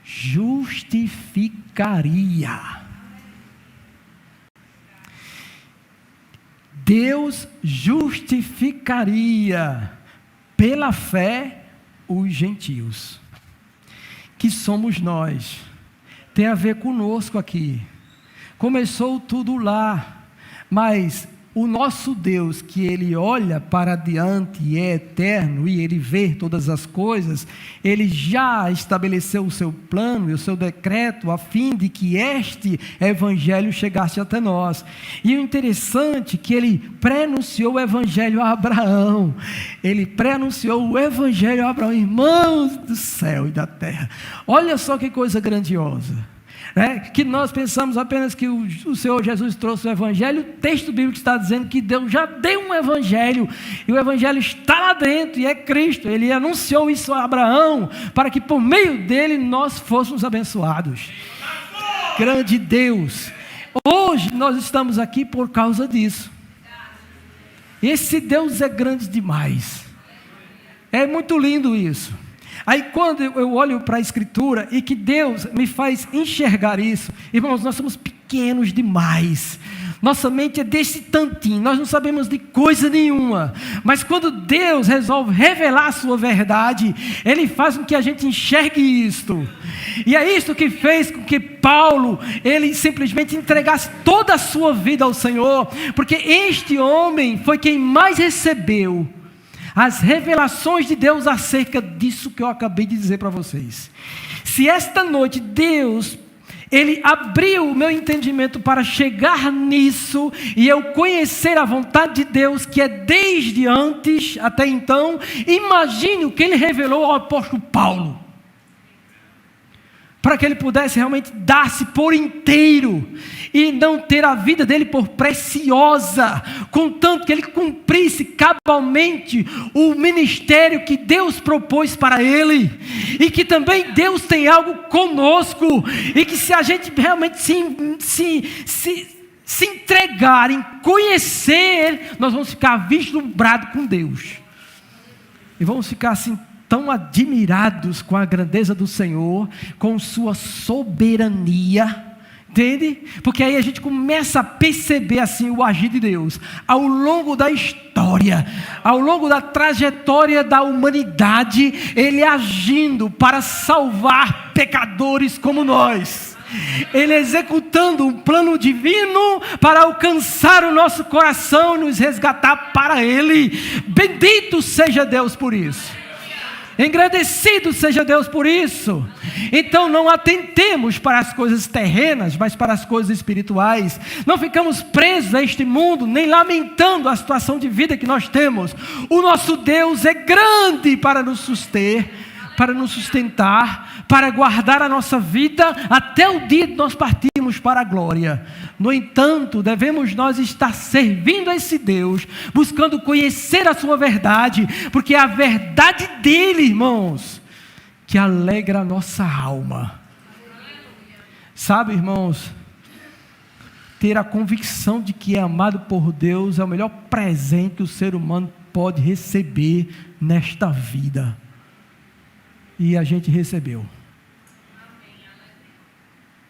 justificaria. Deus justificaria pela fé os gentios, que somos nós. Tem a ver conosco aqui. Começou tudo lá, mas o nosso Deus, que Ele olha para diante e é eterno, e Ele vê todas as coisas, Ele já estabeleceu o seu plano e o seu decreto, a fim de que este Evangelho chegasse até nós. E o interessante é que Ele pré-anunciou o Evangelho a Abraão. Ele pré-anunciou o Evangelho a Abraão. Irmãos do céu e da terra, olha só que coisa grandiosa. Que nós pensamos apenas que o Senhor Jesus trouxe o Evangelho. O texto bíblico está dizendo que Deus já deu um Evangelho, e o Evangelho está lá dentro, e é Cristo. Ele anunciou isso a Abraão, para que por meio dele nós fôssemos abençoados. Grande Deus! Hoje nós estamos aqui por causa disso. Esse Deus é grande demais. É muito lindo isso. Aí quando eu olho para a Escritura e que Deus me faz enxergar isso, irmãos, nós somos pequenos demais. Nossa mente é desse tantinho, nós não sabemos de coisa nenhuma. Mas quando Deus resolve revelar a sua verdade, Ele faz com que a gente enxergue isto. E é isso que fez com que Paulo, ele simplesmente entregasse toda a sua vida ao Senhor, porque este homem foi quem mais recebeu as revelações de Deus acerca disso que eu acabei de dizer para vocês. Se esta noite Deus, Ele abriu o meu entendimento para chegar nisso, e eu conhecer a vontade de Deus, que é desde antes até então, imagine o que Ele revelou ao apóstolo Paulo, para que ele pudesse realmente dar-se por inteiro, e não ter a vida dele por preciosa, contanto que ele cumprisse cabalmente o ministério que Deus propôs para ele, e que também Deus tem algo conosco, e que se a gente realmente se entregar em conhecer, nós vamos ficar vislumbrados com Deus, e vamos ficar assim tão admirados com a grandeza do Senhor, com sua soberania, entende? Porque aí a gente começa a perceber assim o agir de Deus, ao longo da história, ao longo da trajetória da humanidade, Ele agindo para salvar pecadores como nós, Ele executando um plano divino para alcançar o nosso coração e nos resgatar para Ele. Bendito seja Deus por isso. Engrandecido seja Deus por isso. Então não atentemos para as coisas terrenas, mas para as coisas espirituais. Não ficamos presos a este mundo, nem lamentando a situação de vida que nós temos. O nosso Deus é grande para nos sustentar, para guardar a nossa vida até o dia que nós partirmos para a glória. No entanto, devemos nós estar servindo a esse Deus, buscando conhecer a sua verdade, porque é a verdade dele, irmãos, que alegra a nossa alma. Sabe, irmãos, ter a convicção de que é amado por Deus é o melhor presente que o ser humano pode receber nesta vida. E a gente recebeu.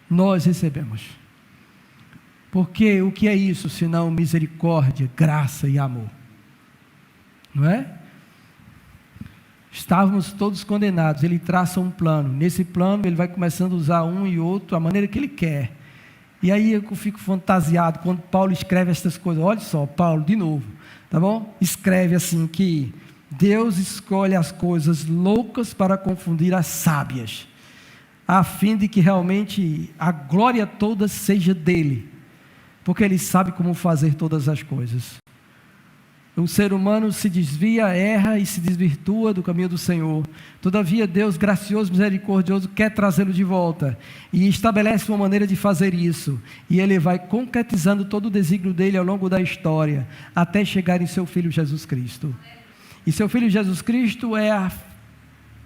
Nós recebemos. Porque o que é isso senão misericórdia, graça e amor? Não é? Estávamos todos condenados. Ele traça um plano. Nesse plano ele vai começando a usar um e outro a maneira que ele quer. E aí eu fico fantasiado quando Paulo escreve essas coisas. Olha só, Paulo, de novo, tá bom? Escreve assim que Deus escolhe as coisas loucas para confundir as sábias, a fim de que realmente a glória toda seja dele, porque ele sabe como fazer todas as coisas. O ser humano se desvia, erra e se desvirtua do caminho do Senhor. Todavia Deus, gracioso, misericordioso, quer trazê-lo de volta, e estabelece uma maneira de fazer isso, e ele vai concretizando todo o desígnio dele ao longo da história, até chegar em seu Filho Jesus Cristo. E seu Filho Jesus Cristo é a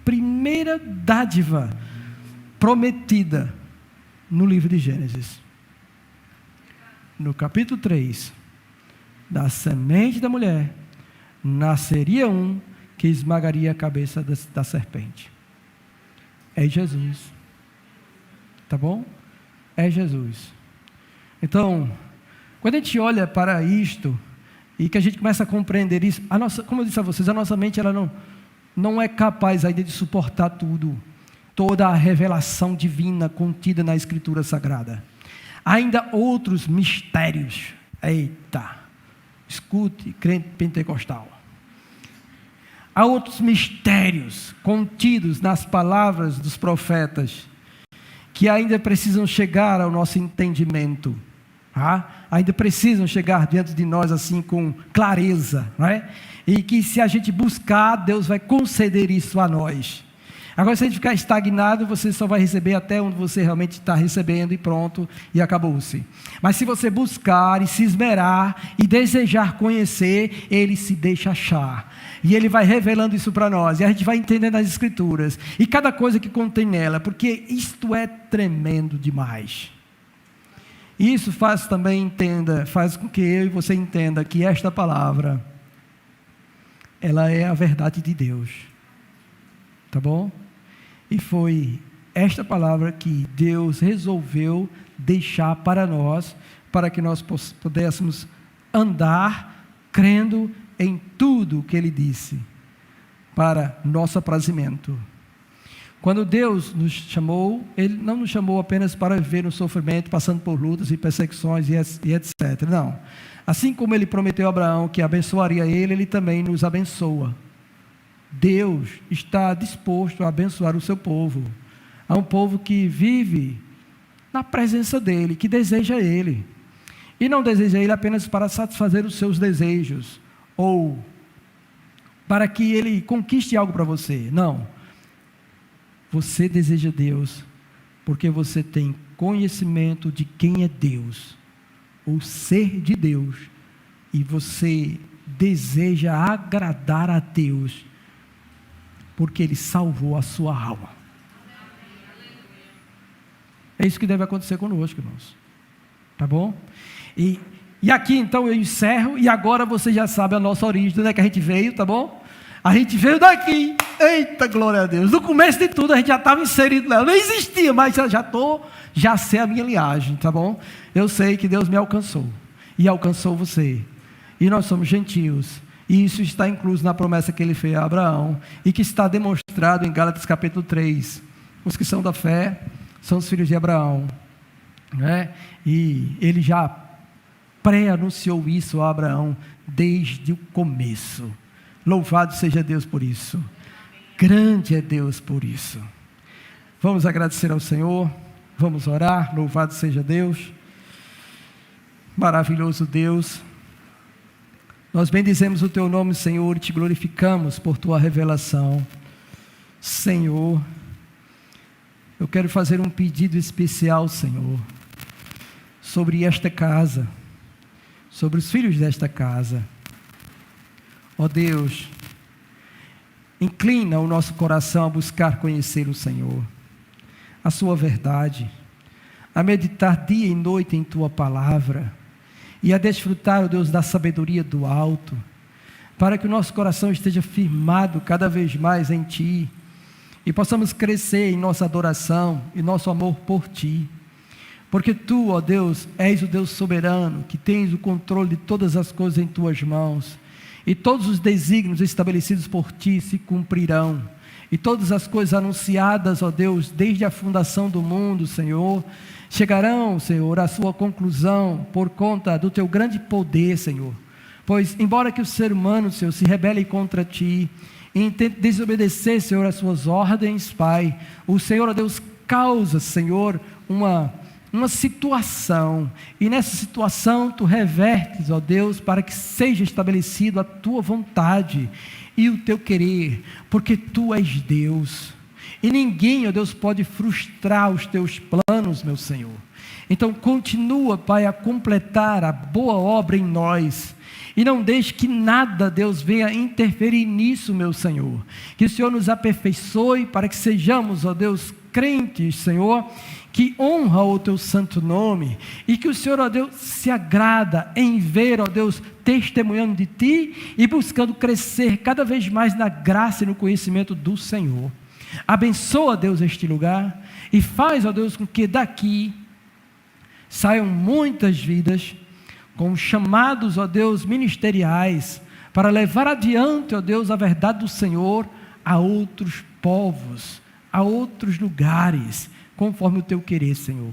primeira dádiva prometida no livro de Gênesis. No capítulo 3, da semente da mulher, nasceria um que esmagaria a cabeça da serpente. É Jesus. Tá bom? É Jesus. Então, quando a gente olha para isto, e que a gente começa a compreender isso, como eu disse a vocês, a nossa mente ela não é capaz ainda de suportar tudo, toda a revelação divina contida na Escritura Sagrada. Há ainda outros mistérios. Eita! Escute, crente pentecostal. Há outros mistérios contidos nas palavras dos profetas que ainda precisam chegar ao nosso entendimento. Ainda precisam chegar diante de nós assim com clareza, não é? E que se a gente buscar, Deus vai conceder isso a nós. Agora, se a gente ficar estagnado, você só vai receber até onde você realmente está recebendo e pronto, e acabou-se. Mas se você buscar e se esmerar e desejar conhecer, Ele se deixa achar. E Ele vai revelando isso para nós, e a gente vai entendendo as Escrituras, e cada coisa que contém nela, porque isto é tremendo demais. Isso faz com que eu e você entenda que esta palavra, ela é a verdade de Deus. Tá bom? E foi esta palavra que Deus resolveu deixar para nós, para que nós pudéssemos andar crendo em tudo o que Ele disse, para nosso aprazimento. Quando Deus nos chamou, Ele não nos chamou apenas para viver no sofrimento, passando por lutas e perseguições e etc. Não. Assim como Ele prometeu a Abraão que abençoaria ele, Ele também nos abençoa. Deus está disposto a abençoar o seu povo. Há um povo que vive na presença dEle, que deseja Ele. E não deseja Ele apenas para satisfazer os seus desejos, ou para que Ele conquiste algo para você. Não. Você deseja Deus, porque você tem conhecimento de quem é Deus, o ser de Deus, e você deseja agradar a Deus, porque Ele salvou a sua alma. É isso que deve acontecer conosco, irmãos. Tá bom? E aqui então eu encerro, e agora você já sabe a nossa origem, de onde é que a gente veio, tá bom? A gente veio daqui. Eita, glória a Deus. No começo de tudo a gente já estava inserido nela. Não existia, mas já sei a minha linhagem, tá bom? Eu sei que Deus me alcançou. E alcançou você. E nós somos gentios. E isso está incluso na promessa que Ele fez a Abraão. E que está demonstrado em Gálatas capítulo 3. Os que são da fé são os filhos de Abraão. Né? E Ele já pré-anunciou isso a Abraão desde o começo. Louvado seja Deus por isso. Grande é Deus por isso. Vamos agradecer ao Senhor. Vamos orar. Louvado seja Deus. Maravilhoso Deus. Nós bendizemos o Teu nome, Senhor, e Te glorificamos por Tua revelação. Senhor, eu quero fazer um pedido especial, Senhor, sobre esta casa, sobre os filhos desta casa. Ó Deus, inclina o nosso coração a buscar conhecer o Senhor, a Sua verdade, a meditar dia e noite em Tua palavra, e a desfrutar, ó Deus, da sabedoria do alto, para que o nosso coração esteja firmado cada vez mais em Ti, e possamos crescer em nossa adoração e nosso amor por Ti, porque Tu, ó Deus, és o Deus soberano, que tens o controle de todas as coisas em Tuas mãos, e todos os desígnios estabelecidos por Ti se cumprirão, e todas as coisas anunciadas, ó Deus, desde a fundação do mundo, Senhor, chegarão, Senhor, à sua conclusão, por conta do Teu grande poder, Senhor. Pois, embora que o ser humano, Senhor, se rebele contra Ti, e intente desobedecer, Senhor, as Suas ordens, Pai, o Senhor, ó Deus, causa, Senhor, uma situação, e nessa situação Tu revertes, ó Deus, para que seja estabelecido a Tua vontade e o Teu querer, porque Tu és Deus, e ninguém, ó Deus, pode frustrar os Teus planos, meu Senhor. Então continua, Pai, a completar a boa obra em nós, e não deixe que nada, Deus, venha interferir nisso, meu Senhor. Que o Senhor nos aperfeiçoe para que sejamos, ó Deus, crentes, Senhor, que honra o Teu santo nome, e que o Senhor, ó Deus, se agrada em ver, ó Deus, testemunhando de Ti e buscando crescer cada vez mais na graça e no conhecimento do Senhor. Abençoa, Deus, este lugar, e faz, ó Deus, com que daqui saiam muitas vidas com chamados, ó Deus, ministeriais, para levar adiante, ó Deus, a verdade do Senhor a outros povos, a outros lugares, conforme o Teu querer, Senhor,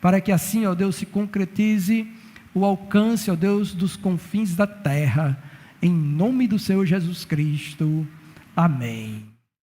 para que assim, ó Deus, se concretize o alcance, ó Deus, dos confins da terra, em nome do Senhor Jesus Cristo. Amém.